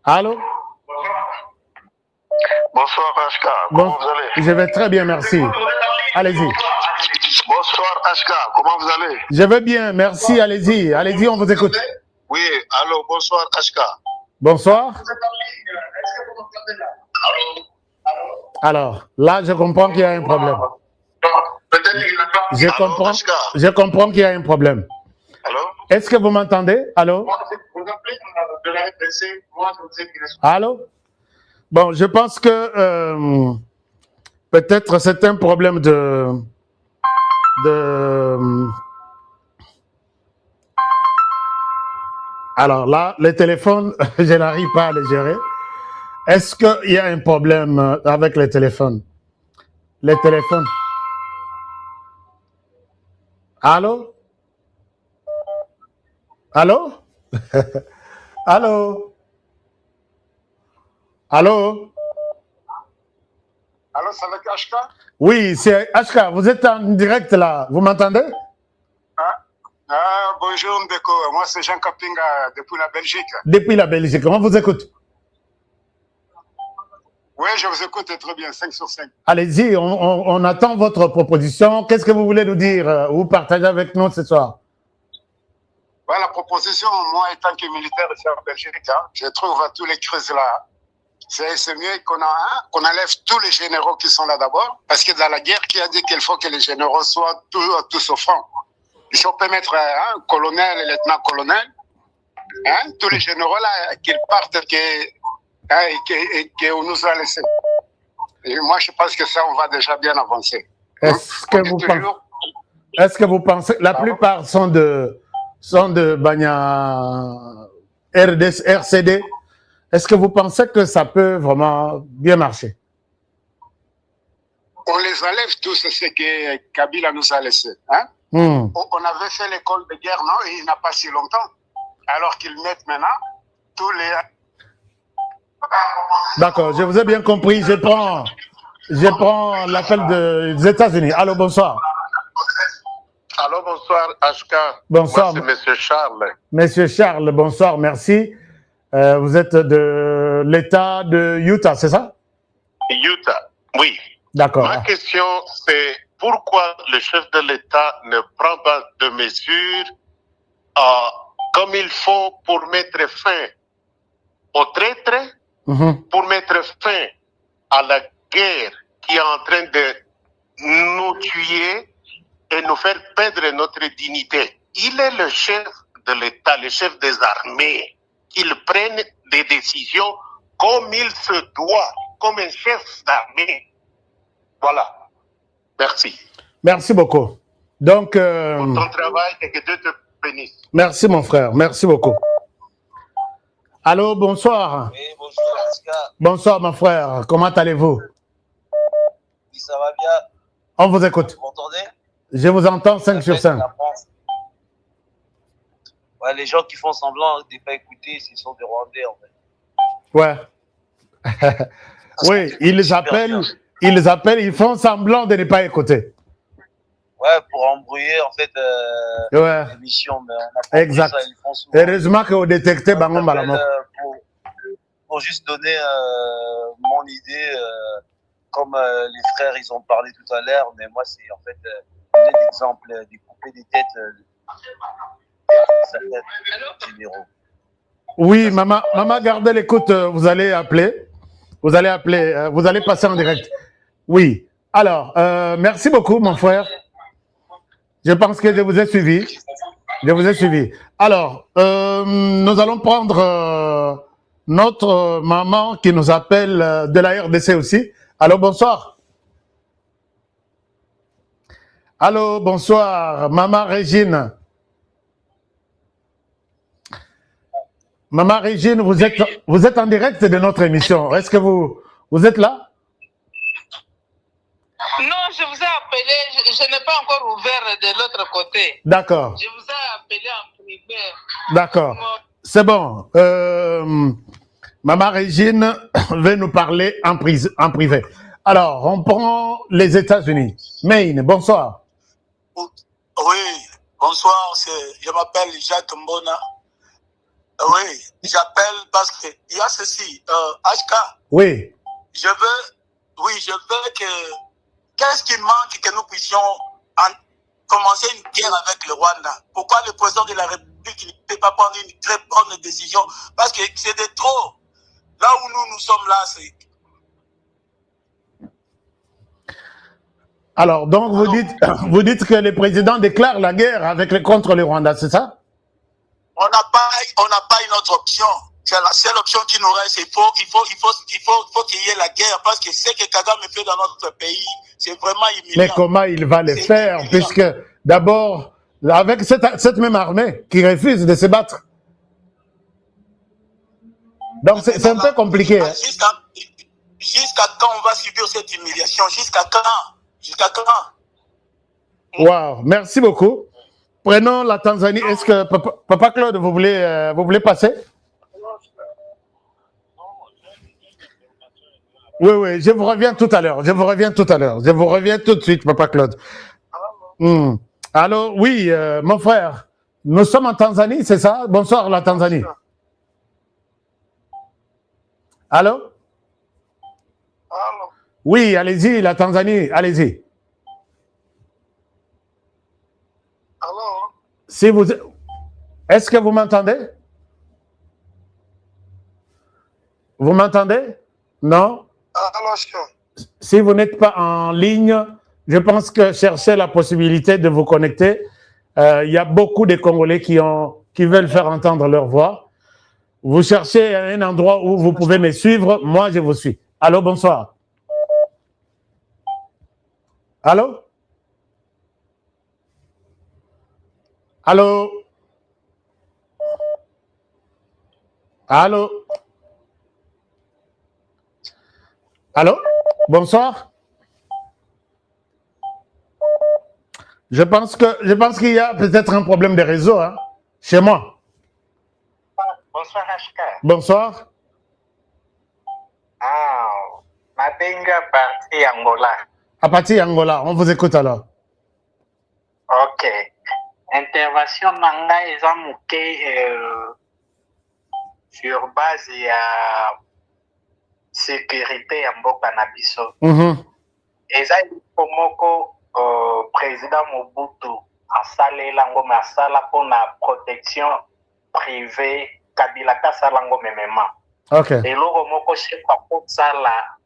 Allô? Bonsoir HK, Bon, comment vous allez? je vais très bien, merci. Allez-y. Bonsoir HK, comment vous allez? Je vais bien, merci, allez-y. Allez-y, on vous écoute. Oui, allô, bonsoir HK. Bonsoir. Alors, là, je comprends qu'il y a un problème. Je comprends qu'il y a un problème. Est-ce que vous m'entendez? Allô? Allô? Bon, je pense que peut-être c'est un problème de... Alors là, les téléphones, je n'arrive pas à les gérer. Est-ce qu'il y a un problème avec les téléphones? Les téléphones. Allô? Allô? Allô? Allô? Allô, c'est avec HK? Oui, c'est HK. Vous êtes en direct là. Vous m'entendez? Bonjour Mbeko. Moi, c'est Jean Kapinga depuis la Belgique. Depuis la Belgique. On vous écoute. Oui, je vous écoute très bien, 5 sur 5. Allez-y, on attend votre proposition. Qu'est-ce que vous voulez nous dire ou partager avec nous ce soir? Voilà, la proposition, moi, étant que militaire ici en Belgique, je trouve à tous les crises là, c'est mieux qu'on enlève tous les généraux qui sont là d'abord, parce que dans la guerre, qui a dit qu'il faut que les généraux soient tous au front. Si on peut mettre un colonel et lieutenant-colonel, tous les généraux là, qu'ils partent et qu'on nous a laissés. Et moi, je pense que ça, on va déjà bien avancer. Est-ce que vous pensez, la plupart sont de Banya RCD, est-ce que vous pensez que ça peut vraiment bien marcher? On les enlève tous, ce que Kabila nous a laissé. On avait fait l'école de guerre, non, il n'a pas si longtemps. Alors qu'ils mettent maintenant tous les... D'accord, je vous ai bien compris. Je prends l'appel des États-Unis. Allô, bonsoir. Allô, bonsoir HK. Bonsoir. Moi, c'est Monsieur Charles. Monsieur Charles, bonsoir, merci. Vous êtes de l'État de Utah, c'est ça? Utah, oui. D'accord. Ma question, c'est pourquoi le chef de l'État ne prend pas de mesures comme il faut pour mettre fin aux traîtres, pour mettre fin à la guerre qui est en train de nous tuer et nous faire perdre notre dignité. Il est le chef de l'État, le chef des armées, qu'il prenne des décisions comme il se doit, comme un chef d'armée. Voilà. Merci. Merci beaucoup. Donc, pour ton travail et que Dieu te bénisse. Merci mon frère, merci beaucoup. Allô, bonsoir. Oui, bonjour, Oscar. Bonsoir mon frère, comment allez-vous? Oui, ça va bien. On vous écoute. Vous m'entendez? Je vous entends 5 sur 5. Ouais, les gens qui font semblant de ne pas écouter, ce sont des Rwandais en fait. Ouais. Oui, ils appellent, ils font semblant de ne pas écouter. Ouais, pour embrouiller en fait l'émission. Mais on a exact. Ça, ils font souvent. Heureusement que vous détectez Bango Malamo. Pour juste donner mon idée, comme les frères ils ont parlé tout à l'heure, mais moi c'est en fait donner l'exemple des couper des têtes généraux. Oui, maman, gardez l'écoute, vous allez appeler. Vous allez passer en direct. Oui. Alors, merci beaucoup, mon frère. Je pense que je vous ai suivi. Alors, nous allons prendre notre maman qui nous appelle de la RDC aussi. Allô, bonsoir. Allô, bonsoir, maman Régine. Maman Régine, vous êtes en direct de notre émission. Est-ce que vous êtes là? Non, je vous ai appelé, je n'ai pas encore ouvert de l'autre côté. D'accord. Je vous ai appelé en privé. D'accord. C'est bon. Maman Régine veut nous parler en privé. Alors, on prend les États-Unis. Maine, bonsoir. Oui, bonsoir. Je m'appelle Jacques Mbona. Oui, j'appelle parce qu'il y a ceci. HK. Oui. Je veux que... Qu'est-ce qui manque que nous puissions commencer une guerre avec le Rwanda? Pourquoi le président de la République ne peut pas prendre une très bonne décision? Parce que c'est de trop. Là où nous sommes là, c'est... Alors, donc vous dites que le président déclare la guerre contre le Rwanda, c'est ça? On n'a pas une autre option. C'est la seule option qui nous reste. Il faut qu'il y ait la guerre parce que ce que Kagame fait dans notre pays, c'est vraiment humiliant. Mais comment il va le faire? Puisque d'abord, avec cette même armée qui refuse de se battre. Donc c'est un peu compliqué. Hein? Jusqu'à quand on va subir cette humiliation? Jusqu'à quand? Wow, merci beaucoup. Prenons la Tanzanie. Est-ce que Papa Claude, vous voulez passer? Oui, je vous reviens tout à l'heure. Je vous reviens tout de suite, Papa Claude. Allô, oui, mon frère. Nous sommes en Tanzanie, c'est ça? Bonsoir, la Tanzanie. Allô? Oui, allez-y, la Tanzanie, allez-y. Si vous... Est-ce que vous m'entendez? Vous m'entendez? Non? Si vous n'êtes pas en ligne, je pense que cherchez la possibilité de vous connecter. Il y a beaucoup de Congolais qui veulent faire entendre leur voix. Vous cherchez un endroit où vous pouvez me suivre. Moi, je vous suis. Allô, bonsoir. Allô? Allô? Allô? Allô? Bonsoir. Je pense qu'il y a peut-être un problème de réseau, hein, chez moi. Bonsoir, HK. Bonsoir. Mabenga parti Angola. À partir d'Angola, on vous écoute alors. Ok. Intervention nanga eza muke sur base ya sécurité ya mboka na biso. Eza moko président Mobutu asalela ngoma asala pona protection privée Kabila kasala ngoma memema. Okay. Eloko moko chefa kosala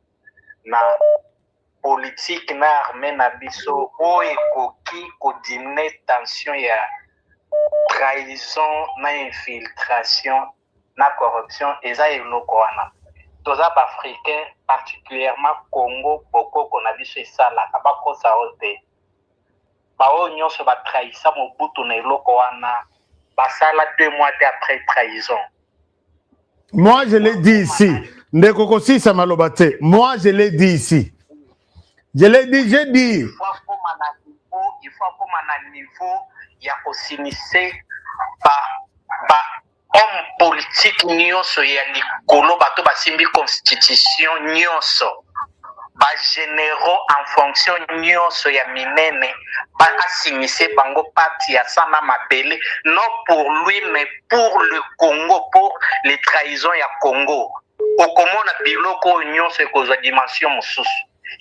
na politique na armée na biso oyo ekoki kodimine tension ya trahison na infiltration na corruption eza eloko wana. Toza bafricain particulièrement Congo bokoko na biso esalaka bakosa ote baoyo nyonso batrahisa Mobutu na eloko wana basala 2 mois après trahison. Moi je l'ai dit ici ndekoko sisa malobate. Moi je l'ai dit ici. J'ai dit. Il faut comme un niveau ya kosinise ba homme politique nyonso ya likolo bato basimbi constitution nyonso ba généraux en fonction nyonso ya minene ba assignise bango parti ya sana mabele non pour lui mais pour le Congo, pour les trahisons ya Congo. Okomona biloko nyonso ekozwa dimension mosusu.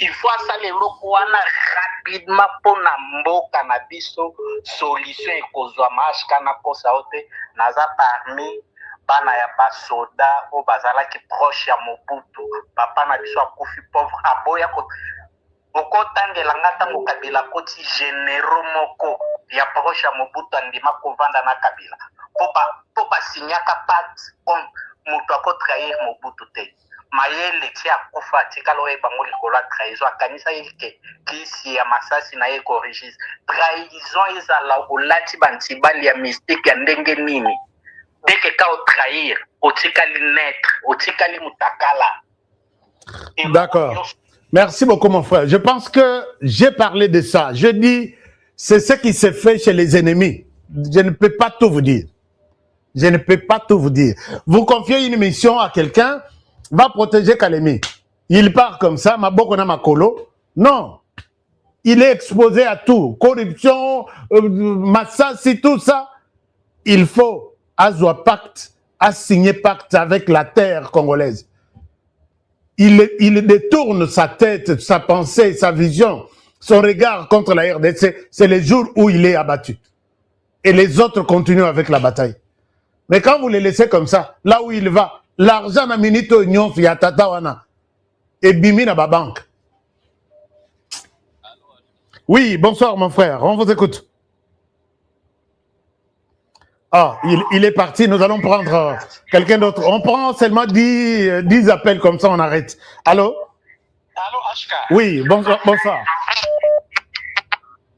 Il faut asala eloko wana rapidement pona mboka na biso solution ekozwa mashka na kosa ote naza parmi bana ya basoda o bazalaki proche ya Mobutu papa na biso akufi pauvre aboya ko okotangelanga ntango Kabila koti généraux moko ya proche ya Mobutu andima kovanda na Kabila po basinyaka pacte comme moto akotrahir Mobutu te mayele ti akufa atikala oyo bango likolo ya trahison akanisa ye ke kisi ya masasi na ye korigise trahison ezala olati bantibali ya mystique ya ndenge nini dès que ka o trahir otikali naître otikali mutakala. D'accord. Merci beaucoup, mon frère. Je pense que j'ai parlé de ça. Je dis, c'est ce qui se fait chez les ennemis. Je ne peux pas tout vous dire. Je ne peux pas tout vous dire. Vous confiez une mission à quelqu'un, va protéger Kalemi. Il part comme ça, Maboko na Makolo. Non. Il est exposé à tout. Corruption, massacre, tout ça. Il faut, Azwa Pacte, à signer pacte avec la terre congolaise. Il détourne sa tête, sa pensée, sa vision, son regard contre la RDC. C'est le jour où il est abattu. Et les autres continuent avec la bataille. Mais quand vous les laissez comme ça, là où il va, l'argent na minito nyon fi atata wana et bimi na ba banque. Oui, bonsoir mon frère, on vous écoute. Ah, il est parti, nous allons prendre quelqu'un d'autre. On prend seulement 10 appels comme ça, on arrête. Allô? Allô, Ashka? Oui, bonsoir. Bonsoir,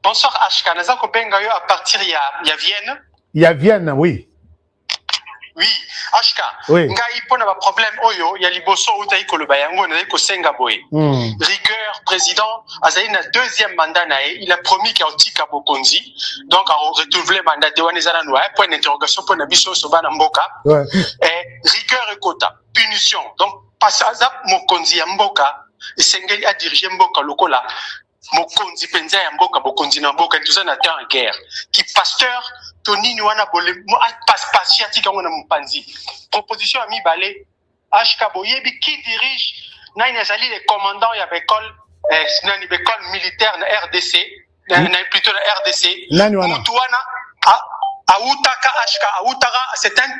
bonsoir Ashka. Nous avons à partir il y a Vienne. Il y a Vienne, oui. Oui, Ashka. Oui. Ngai pona ba problème oyo ya liboso utai koloba yango na ko senga boy. Rigueur président azali na deuxième mandat nae, il a promis qu'il otika bokonzi. Donc a renouveler mandat de wanezana noa point d'interrogation pour na biso so bana mboka. Ouais. Et rigueur et quota, punition. Donc passage mokonzi ya mboka esengeli a diriger mboka lokola mokonzi penza ya mboka bokonzi na mboka tout ça na temps en guerre. Qui pasteur Tony wana bole passe atika ngona mpanzi. Proposition ami balé HK Boyebi qui dirige na inazali les commandants ya l'école l'école militaire na RDC plutôt la RDC Mutuana Aoutaka HK Aoutaka c'est un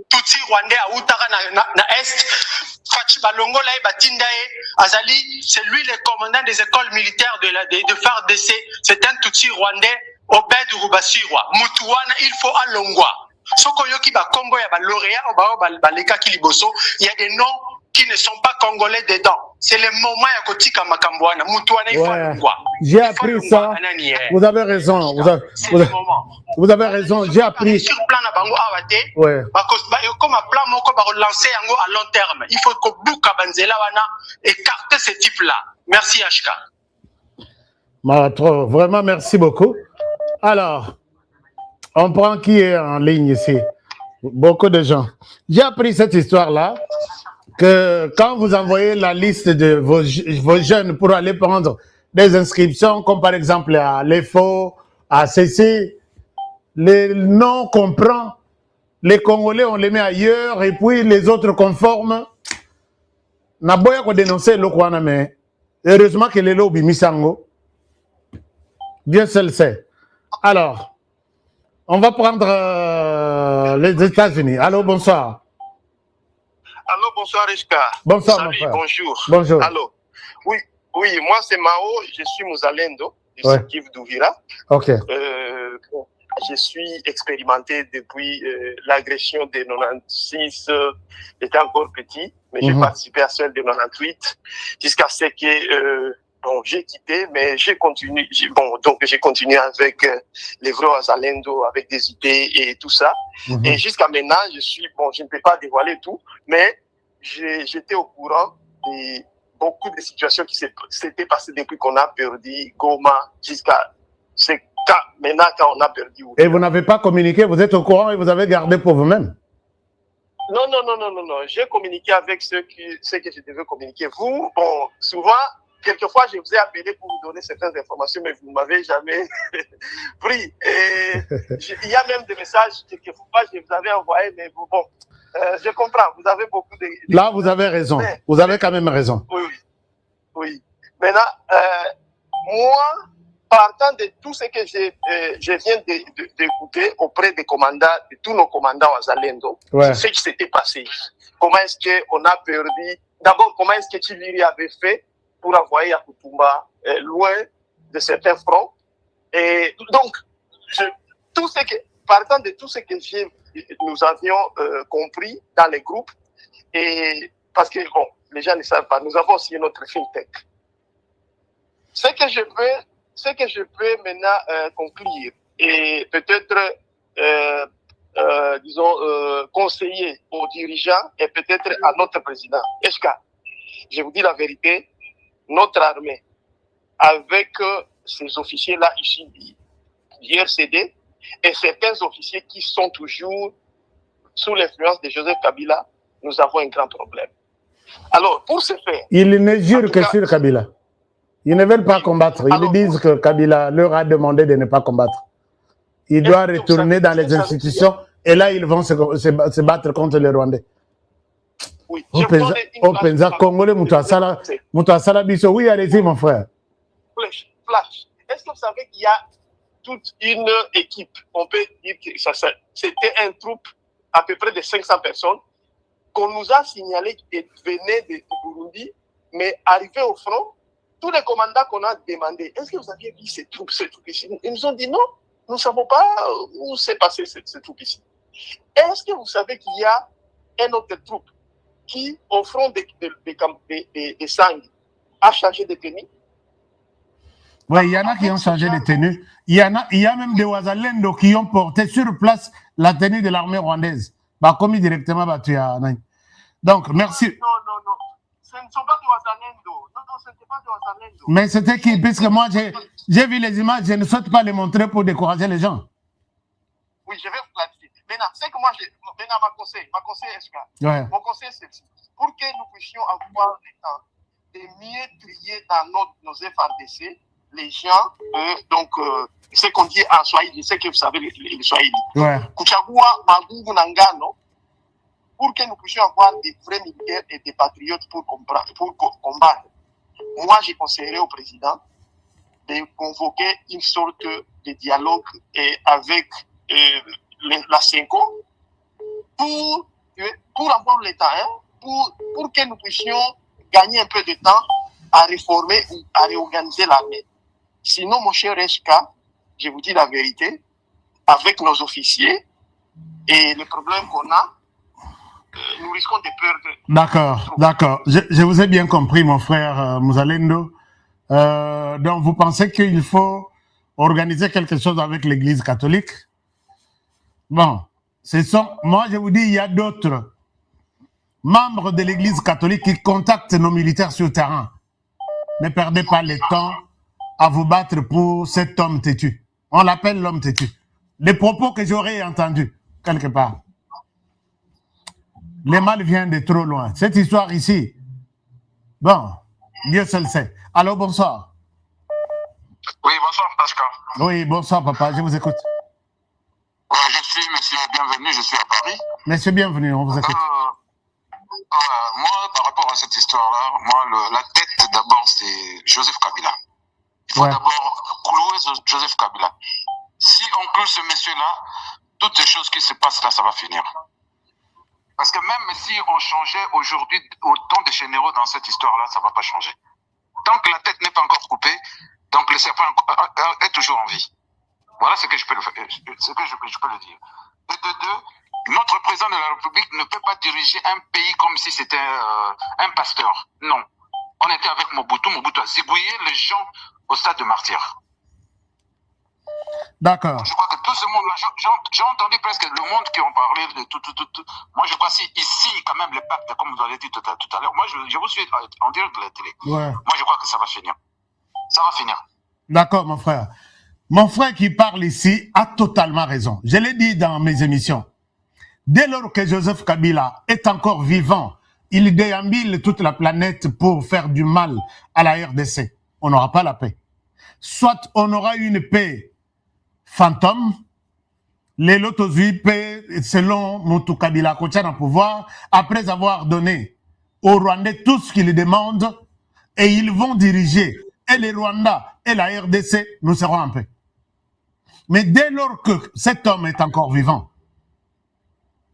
Tutsi rwandais Aoutaka na est Fachi Balongola et Batindae Azali c'est lui le commandant des écoles militaires de FARDC c'est un Tutsi rwandais Obed Rubasirwa Mutuana il faut alongwa soko yoki ba kombo ya ba lauréat ba leka kiliboso il y a des noms qui ne sont pas congolais dedans c'est le moment ya kotika makambwana Mutuana il faut alongwa. J'ai appris ça. Vous avez raison. Vous avez raison. J'ai appris. Sur plan na bango awate. Ouais. Ba comme plan moko ba relancer yango à long terme. Il faut que buka banzela wana écarter ce type là. Merci HK. Vraiment merci beaucoup. Alors, on prend qui est en ligne ici? Beaucoup de gens. J'ai appris cette histoire-là, que quand vous envoyez la liste de vos jeunes pour aller prendre des inscriptions, comme par exemple à l'EFO, à CC, les noms qu'on prend, les Congolais, on les met ailleurs, et puis les autres conformes. Naboya ko dénoncer le Kwana, mais heureusement que les lobbies misango. Dieu seul sait. Alors, on va prendre les États-Unis. Allô, bonsoir. Allô, bonsoir, Ishka. Bonsoir, salut, mon frère. Bonjour. Bonjour. Allô. Oui, moi c'est Mao, je suis Mouzalendo, du Kiv d'Ouvira. Ok. Je suis expérimenté depuis l'agression de 96. J'étais encore petit, mais j'ai participé à celle de 98 jusqu'à ce que j'ai quitté, mais j'ai continué. Donc j'ai continué avec les vrais Azalendo, avec des idées et tout ça. Et jusqu'à maintenant, je ne peux pas dévoiler tout, mais j'étais au courant de beaucoup de situations qui s'étaient passées depuis qu'on a perdu Goma jusqu'à ce cas maintenant quand on a perdu. Et vous n'avez pas communiqué, vous êtes au courant et vous avez gardé pour vous-même? Non. J'ai communiqué avec ceux que je devais communiquer. Vous, souvent, quelquefois, je vous ai appelé pour vous donner certaines informations, mais vous ne m'avez jamais pris. Et il y a même des messages que quelquefois, je vous avais envoyés, mais bon, je comprends. Vous avez beaucoup de... Là, vous avez raison. Mais, vous avez quand même raison. Oui. Maintenant, moi, partant de tout ce que je viens d'écouter auprès des commandants, de tous nos commandants à Zalendo, c'est ce qui s'était passé. Comment est-ce qu'on a perdu... D'abord, comment est-ce que Chiviri avait fait pour envoyer Yakutumba loin certains fronts. Et donc, partant de tout ce que nous avions compris dans les groupes, et parce que, bon, les gens ne savent pas, nous avons aussi notre think tank. Ce que je peux maintenant conclure, et peut-être, disons, conseiller aux dirigeants et peut-être à notre président. Eska, je vous dis la vérité, notre armée, avec ces officiers-là ici du RCD, et certains officiers qui sont toujours sous l'influence de Joseph Kabila, nous avons un grand problème. Alors, pour ce faire... Ils ne jurent que sur Kabila. Ils ne veulent pas combattre. Ils disent que Kabila leur a demandé de ne pas combattre. Ils doivent retourner dans les institutions et là, ils vont se battre contre les Rwandais. Oui, Penza Congolais, Moutasala Bisso. Oui, allez-y, mon frère. Flash. Est-ce que vous savez qu'il y a toute une équipe? On peut dire que c'était un troupe à peu près de 500 personnes qu'on nous a signalé qu'ils venaient de Burundi, mais arrivés au front, tous les commandants qu'on a demandé, est-ce que vous aviez vu ces troupes ici? Ils nous ont dit non, nous ne savons pas où s'est passé ces troupes ici. Est-ce que vous savez qu'il y a un autre troupe qui, au front des sangs, a changé de tenue? Oui, il y en a qui ont changé de tenue. Il y a même des Ouazalendo qui ont porté sur place la tenue de l'armée rwandaise. Bah, commis directement battu à Naï. Donc, merci. Non. Ce ne sont pas des Ouazalendo. Non, ce n'était pas des Ouazalendo. Mais c'était qui? Puisque moi, j'ai vu les images, je ne souhaite pas les montrer pour décourager les gens. Oui, je vais vous clarifier. Maintenant, c'est que moi, ma conseil est ce ouais. Mon conseil, c'est pour que nous puissions avoir le temps de mieux trier dans nos FRDC les gens, ce qu'on dit en Swahili, c'est que vous savez le Swahili. Ouais. Kuchagua, Magugu, Nangano, pour que nous puissions avoir des vrais militaires et des patriotes pour combattre. Moi, j'ai conseillé au président de convoquer une sorte de dialogue avec la CENCO pour avoir le temps, pour que nous puissions gagner un peu de temps à réformer ou à réorganiser l'armée. Sinon, mon cher Eska, je vous dis la vérité, avec nos officiers et les problèmes qu'on a, nous risquons de perdre. D'accord. Je vous ai bien compris, mon frère Mouzalendo. Donc, vous pensez qu'il faut organiser quelque chose avec l'Église catholique? Bon, moi, je vous dis, il y a d'autres membres de l'Église catholique qui contactent nos militaires sur le terrain. Ne perdez pas le temps à vous battre pour cet homme têtu. On l'appelle l'homme têtu. Les propos que j'aurais entendus, quelque part. Le mal vient de trop loin. Cette histoire ici, bon, Dieu seul sait. Alors, bonsoir. Oui, bonsoir, Pascal. Oui, bonsoir, papa, je vous écoute. Je suis monsieur Bienvenu, je suis à Paris. Monsieur Bienvenu, on vous écoute. Moi, par rapport à cette histoire-là, la tête d'abord, c'est Joseph Kabila. Il faut d'abord clouer Joseph Kabila. Si on cloue ce monsieur-là, toutes les choses qui se passent là, ça va finir. Parce que même si on changeait aujourd'hui autant de généraux dans cette histoire-là, ça ne va pas changer. Tant que la tête n'est pas encore coupée, donc le serpent est toujours en vie. Voilà ce que je peux le dire. Et de deux, notre président de la République ne peut pas diriger un pays comme si c'était un pasteur. Non. On était avec Mobutu. Mobutu a zigouillé les gens au stade de martyr. D'accord. Je crois que tout ce monde-là, j'ai entendu presque le monde qui ont parlé de tout. Moi, je crois ici, quand même, les pactes, comme vous avez dit tout à l'heure, moi, je vous suis en direct de la télé. Ouais. Moi, je crois que ça va finir. Ça va finir. D'accord, mon frère. Mon frère qui parle ici a totalement raison. Je l'ai dit dans mes émissions. Dès lors que Joseph Kabila est encore vivant, il déambule toute la planète pour faire du mal à la RDC. On n'aura pas la paix. Soit on aura une paix fantôme, les Lotozui paix selon Moutou Kabila Kotian en pouvoir, après avoir donné aux Rwandais tout ce qu'ils demandent, et ils vont diriger, et les Rwandais et la RDC, nous serons en paix. Mais dès lors que cet homme est encore vivant,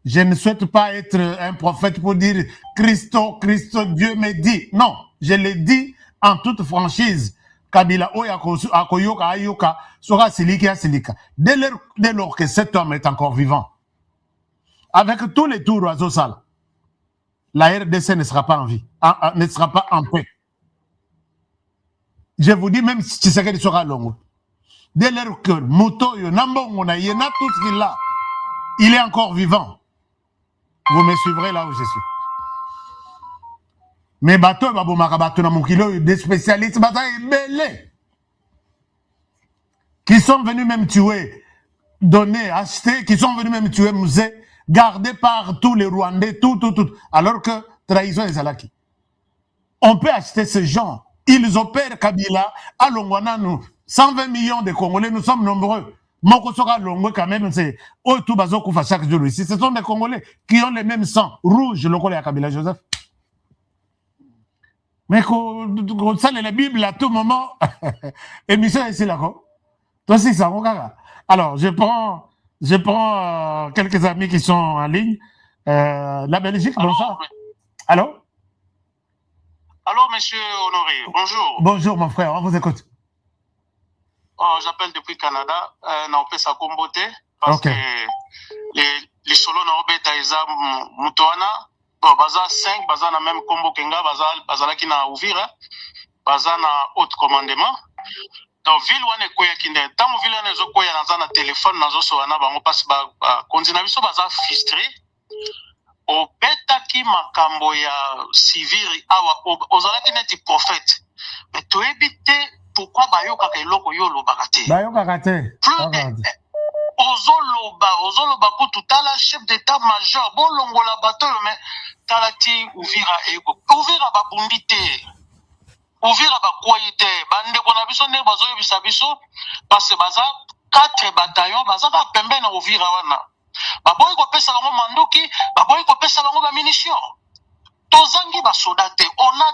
je ne souhaite pas être un prophète pour dire Christo, Dieu me dit. Non, je l'ai dit en toute franchise. Kabila akoyoka ayoka sera silika silika. Dès lors que cet homme est encore vivant, avec tous les tours oiseaux sales, la RDC ne sera pas en vie, ne sera pas en paix. Je vous dis même si Tshisekedi sera long. Dès lors que Moto, Nambongo, Yena, tout ce qu'il a, il est encore vivant. vous me suivrez là où je suis. Mais bateau, des spécialistes, qui sont venus même tuer, donner, acheter, qui sont venus même tuer musée, gardés par tous les Rwandais, tout. Alors que trahison est Zalaki. On peut acheter ce genre. Ils opèrent Kabila, à Longwana, nous, 120 millions de Congolais, nous sommes nombreux. Mokosoka Longwe, quand même, c'est tout bazo koufa chaque jour ici. Ce sont des Congolais qui ont le même sang rouge, le Congolais à Kabila Joseph. Mais quand ça, la Bible à tout moment, émission ici là, quoi. Toi aussi, ça, mon gars. Alors, je prends quelques amis qui sont en ligne. La Belgique, bonsoir. Allô? Allô, monsieur Honoré, bonjour. Bonjour, mon frère, on vous écoute. Oh, j'appelle depuis Canada. On peut s'accommoder parce que les solos na obeta eza mutoana. Baza 5, baza na même combo kenga, baza qui na Uvira, baza na haute commandement. Donc ville wane koya kinde, tant ville wane zo koya na téléphone na zo so wana bango passe ba continue biso baza frustré. Obeta ki makambo ya civil awa ozalaki neti prophète. Mais to ebite pourquoi bayoka ka eloko yo lobaka te. Bayoka te. Ozoloba kutu tala chef d'état-major bon longola bato mais talati Uvira eko Uvira babundi te Uvira bakoyi te bande kona biso ne bazoyo bisabiso parce que baza 4 bataillons baza ka pembe na Uvira wana baboyi ko pesa bango mandoki baboyi ko pesa bango ba munitions tozangi basoda te on a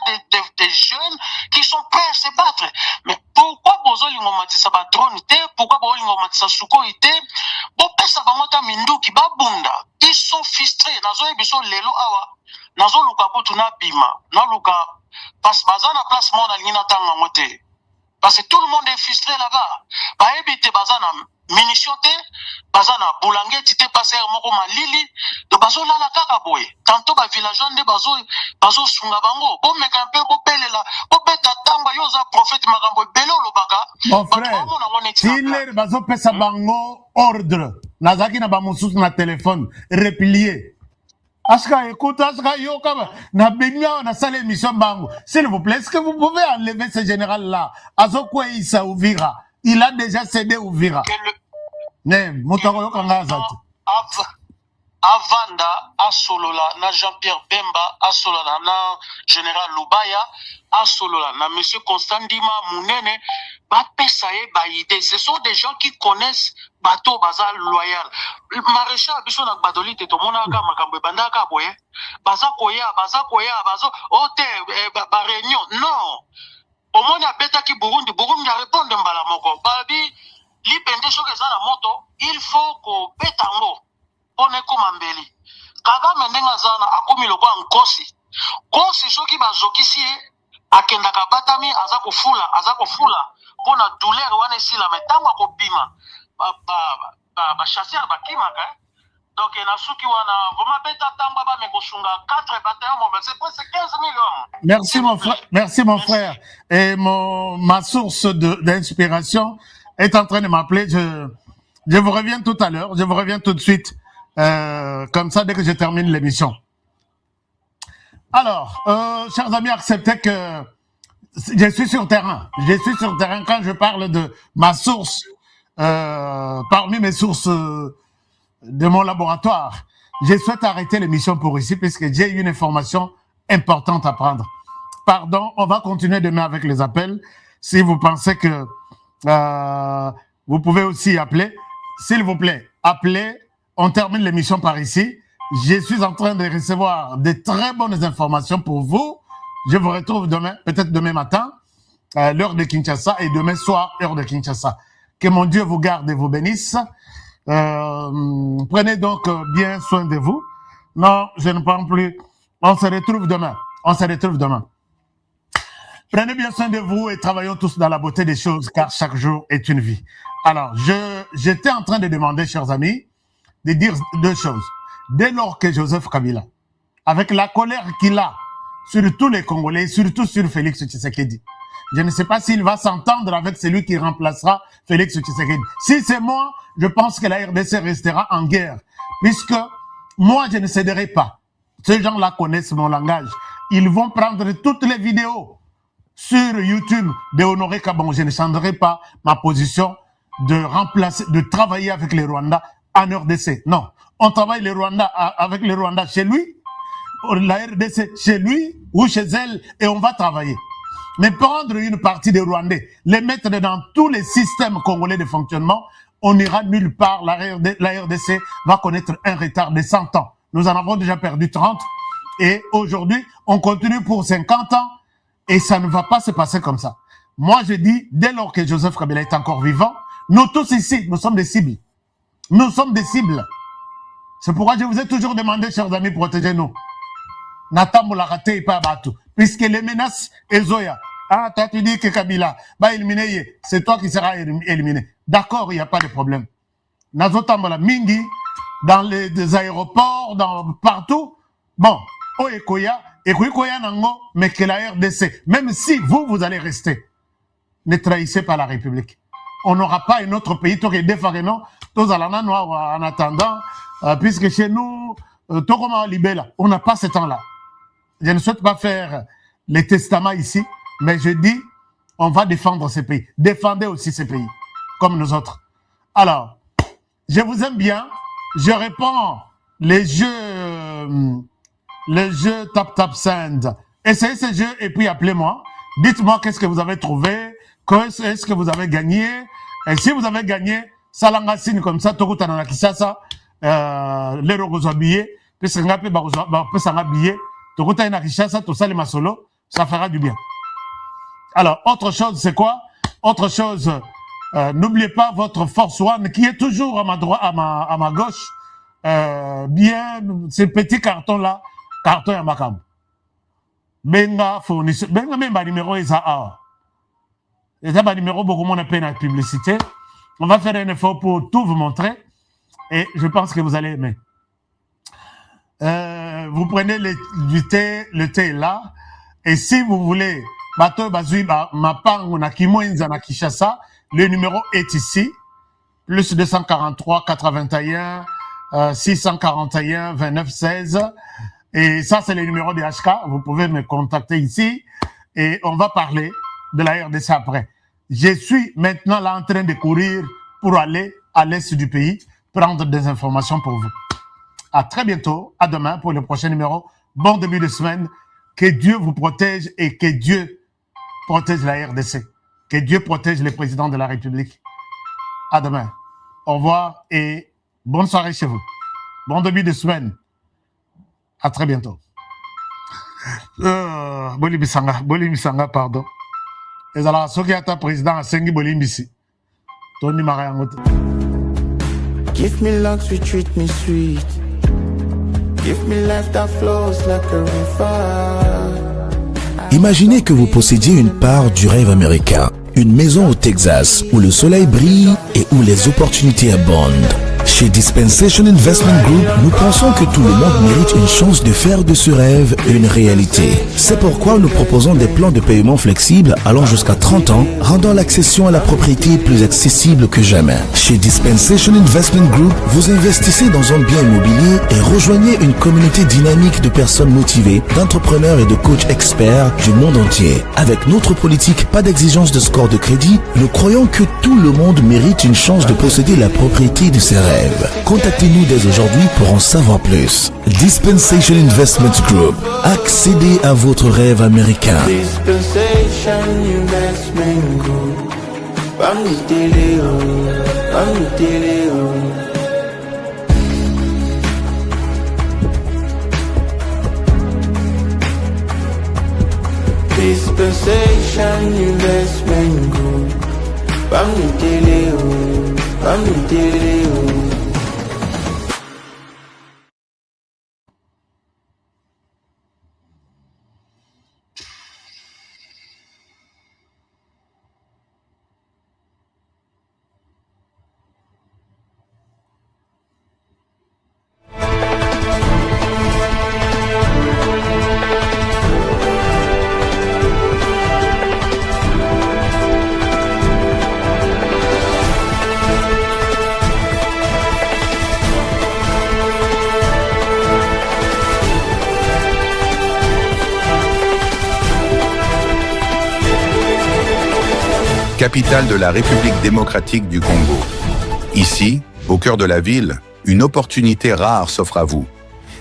des jeunes qui sont prêts à se battre mais pourquoi bozolingo matisa ba drone te pourquoi bozolingo matisa sukoi te bo pesa bango ta minduki babunda ils sont frustrés nazo ebiso lelo awa nazo luka ko tuna bima na luka parce baza na place mona lina tanga ngote parce que tout le monde est frustré là-bas ba ebite baza na munitions te baza na bulangeti te passer moko malili de bazo lala kaka boye tantôt ba villageois nde bazo sunga bango bo meka mpe bo belela bo beta tamba yoza prophète makambo belo lobaka mon frère s'il bazo pesa bango ordre nazaki na ba mususu na téléphone replier Aska écoute Aska yoka na bimia na salle émission bango s'il vous plaît est-ce que vous pouvez enlever ce général là Azokwe Issa Uvira il a déjà cédé Uvira ne motako yoka ngazati Avanda asolola na Jean-Pierre Bemba asolola na général Lubaya asolola na monsieur Constant Ndima Munene ba pesa e ba idée ce sont des gens qui connaissent bateau bazar loyal maréchal biso na badolite to mona ka makambo bandaka boye baza koya bazo ote ba réunion non au moins abeta ki Burundi a répondre mbala moko babi lipende shoke za na moto il faut ko betango on est comme Mbeli. Kagame ndenga zana akomi lokwa nkosi soki bazokisi akenda kabatami azakofula pona douleur wana esila metango akobima ba chasseur bakimaka donc na suki wana vraiment beta tamba ba mekosunga 4 bataillons c'est presque 15 millions. Merci mon frère et ma source d'inspiration est en train de m'appeler je vous reviens tout à l'heure, je vous reviens tout de suite. Comme ça, dès que je termine l'émission. Alors, chers amis, acceptez que je suis sur terrain. Je suis sur terrain quand je parle de ma source, parmi mes sources de mon laboratoire. Je souhaite arrêter l'émission pour ici puisque j'ai une information importante à prendre. Pardon, on va continuer demain avec les appels. Si vous pensez que vous pouvez aussi appeler, s'il vous plaît, appelez. On termine l'émission par ici. Je suis en train de recevoir de très bonnes informations pour vous. Je vous retrouve demain, peut-être demain matin, l'heure de Kinshasa, et demain soir, heure de Kinshasa. Que mon Dieu vous garde et vous bénisse. Prenez donc bien soin de vous. Non, je ne parle plus. On se retrouve demain. Prenez bien soin de vous et travaillons tous dans la beauté des choses, car chaque jour est une vie. Alors, j'étais en train de demander, chers amis, de dire deux choses. Dès lors que Joseph Kabila, avec la colère qu'il a sur tous les Congolais, surtout sur Félix Tshisekedi, je ne sais pas s'il va s'entendre avec celui qui remplacera Félix Tshisekedi. Si c'est moi, je pense que la RDC restera en guerre, puisque Moi, je ne céderai pas. Ces gens-là connaissent mon langage. Ils vont prendre toutes les vidéos sur YouTube de Honoré Kabongo. Je ne changerai pas ma position de travailler avec les Rwandais en RDC. Non. On travaille avec les Rwandais chez lui, la RDC chez lui ou chez elle, et on va travailler. Mais prendre une partie des Rwandais, les mettre dans tous les systèmes congolais de fonctionnement, on n'ira nulle part. La RDC va connaître un retard de 100 ans. Nous en avons déjà perdu 30. Et aujourd'hui, on continue pour 50 ans. Et ça ne va pas se passer comme ça. Moi, je dis, dès lors que Joseph Kabila est encore vivant, nous tous ici, nous sommes des cibles. Nous sommes des cibles. C'est pourquoi je vous ai toujours demandé, chers amis, protégez-nous. Nathan raté et pas Batou. Puisque les menaces, Ezoya. Ah, toi, tu dis que Kabila va éliminer, c'est toi qui seras éliminé. D'accord, il n'y a pas de problème. Nazotambola Mingi, dans les aéroports, partout. Bon, Oekoya, Ekoya Nango, mais que la RDC, même si vous allez rester, ne trahissez pas la République. On n'aura pas un autre pays, tout que défareno, tous en attendant, puisque chez nous, tout comme en Libéla, on n'a pas ce temps-là. Je ne souhaite pas faire les testaments ici, mais je dis, on va défendre ces pays. Défendez aussi ces pays, comme nous autres. Alors, je vous aime bien. Je réponds les jeux tap send. Essayez ces jeux et puis appelez-moi. Dites-moi qu'est-ce que vous avez trouvé, qu'est-ce que vous avez gagné. Et si vous avez gagné, salanga signe comme ça, tokuta na Kinshasa, les rogos habillés, puis c'est un peu billet, tokuta na Kinshasa, tout ça les masolo, ça fera du bien. Alors, autre chose, c'est quoi? Autre chose, n'oubliez pas votre Force One qui est toujours à ma droite, à ma gauche. Bien, ces petits cartons-là, carton à Makam. Benga fournisseur, benga même ba numéro Esa. Esa ba numéro beaucoup moins peine à publicité. On va faire un effort pour tout vous montrer et je pense que vous allez aimer. Vous prenez le thé est là et si vous voulez bateau bazui mapango na Kimoinza na Kinshasa, le numéro est ici, plus 243 81 641 29 16. Et ça, c'est le numéro de HK. Vous pouvez me contacter ici et on va parler de la RDC après. Je suis maintenant là en train de courir pour aller à l'est du pays, prendre des informations pour vous. À très bientôt, à demain pour le prochain numéro. Bon début de semaine. Que Dieu vous protège et que Dieu protège la RDC. Que Dieu protège les présidents de la République. À demain. Au revoir et bonne soirée chez vous. Bon début de semaine. À très bientôt. Bolimbisanga, pardon. Et alors, ce qui est président à Sengi Bolimbisi. Tony Mariangote. Give me luck, sweet, treat me sweet. Give me life that flows like a river. Imaginez que vous possédiez une part du rêve américain. Une maison au Texas où le soleil brille et où les opportunités abondent. Chez Dispensation Investment Group, nous pensons que tout le monde mérite une chance de faire de ce rêve une réalité. C'est pourquoi nous proposons des plans de paiement flexibles allant jusqu'à 30 ans, rendant l'accession à la propriété plus accessible que jamais. Chez Dispensation Investment Group, vous investissez dans un bien immobilier et rejoignez une communauté dynamique de personnes motivées, d'entrepreneurs et de coachs experts du monde entier. Avec notre politique, pas d'exigence de score de crédit, nous croyons que tout le monde mérite une chance de posséder la propriété de ses rêves. Contactez-nous dès aujourd'hui pour en savoir plus. Dispensation Investment Group. Accédez à votre rêve américain. Dispensation Investment Group. Dispensation Investment Group. capitale de la République démocratique du Congo. Ici, au cœur de la ville, une opportunité rare s'offre à vous.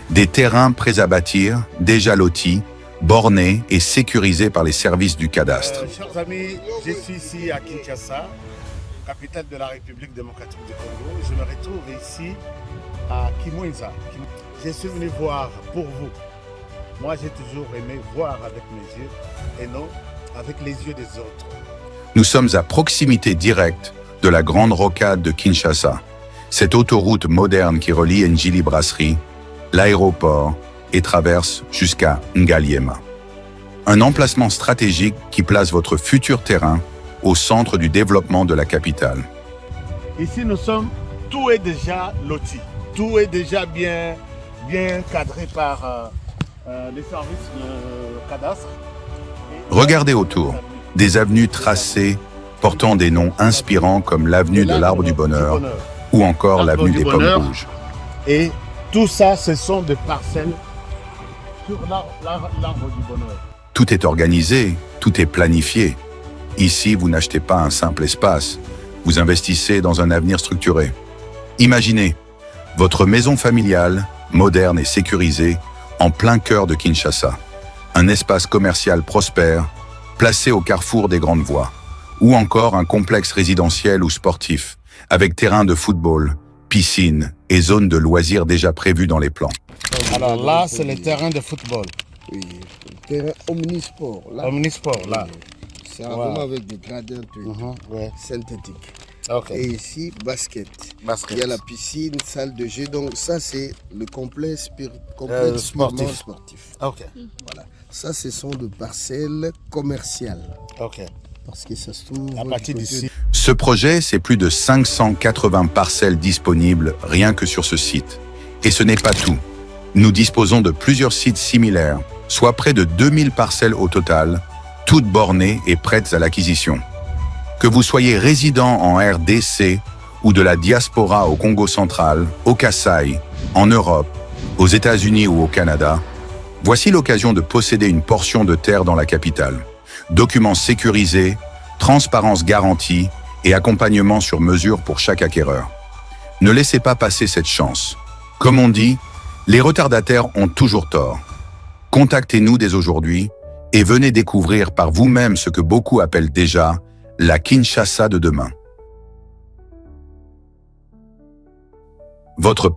Des terrains prêts à bâtir, déjà lotis, bornés et sécurisés par les services du cadastre. Chers amis, je suis ici à Kinshasa, capitale de la République démocratique du Congo. Je me retrouve ici à Kimwenza. Je suis venu voir pour vous. Moi, j'ai toujours aimé voir avec mes yeux et non avec les yeux des autres. Nous sommes à proximité directe de la grande rocade de Kinshasa, cette autoroute moderne qui relie Njili Brasserie, l'aéroport et traverse jusqu'à Ngaliema. Un emplacement stratégique qui place votre futur terrain au centre du développement de la capitale. Ici, tout est déjà loti, tout est déjà bien cadré par les services de cadastre. Regardez autour, des avenues tracées portant des noms inspirants comme l'avenue de l'Arbre du Bonheur ou encore l'avenue des Pommes Rouges. Et tout ça, ce sont des parcelles sur l'Arbre du Bonheur. Tout est organisé, tout est planifié. Ici, vous n'achetez pas un simple espace, vous investissez dans un avenir structuré. Imaginez, votre maison familiale, moderne et sécurisée, en plein cœur de Kinshasa. Un espace commercial prospère, placé au carrefour des grandes voies. Ou encore un complexe résidentiel ou sportif, avec terrain de football, piscine et zone de loisirs déjà prévues dans les plans. Alors là, c'est le terrain de football. Oui, le terrain omnisport. Là. Omnisport, là. C'est vraiment avec des gradins synthétiques. Okay. Et ici, basket. Il y a la piscine, salle de jeu. Donc ça, c'est le complexe sportif. Okay. Voilà. Ça, ce sont des parcelles commerciales. Okay. Parce que ça se trouve à partir d'ici. Ce projet, c'est plus de 580 parcelles disponibles rien que sur ce site. Et ce n'est pas tout. Nous disposons de plusieurs sites similaires, soit près de 2000 parcelles au total, toutes bornées et prêtes à l'acquisition. Que vous soyez résident en RDC ou de la diaspora au Congo central, au Kasaï, en Europe, aux États-Unis ou au Canada, voici l'occasion de posséder une portion de terre dans la capitale. Documents sécurisés, transparence garantie et accompagnement sur mesure pour chaque acquéreur. Ne laissez pas passer cette chance. Comme on dit, les retardataires ont toujours tort. Contactez-nous dès aujourd'hui et venez découvrir par vous-même ce que beaucoup appellent déjà la Kinshasa de demain. Votre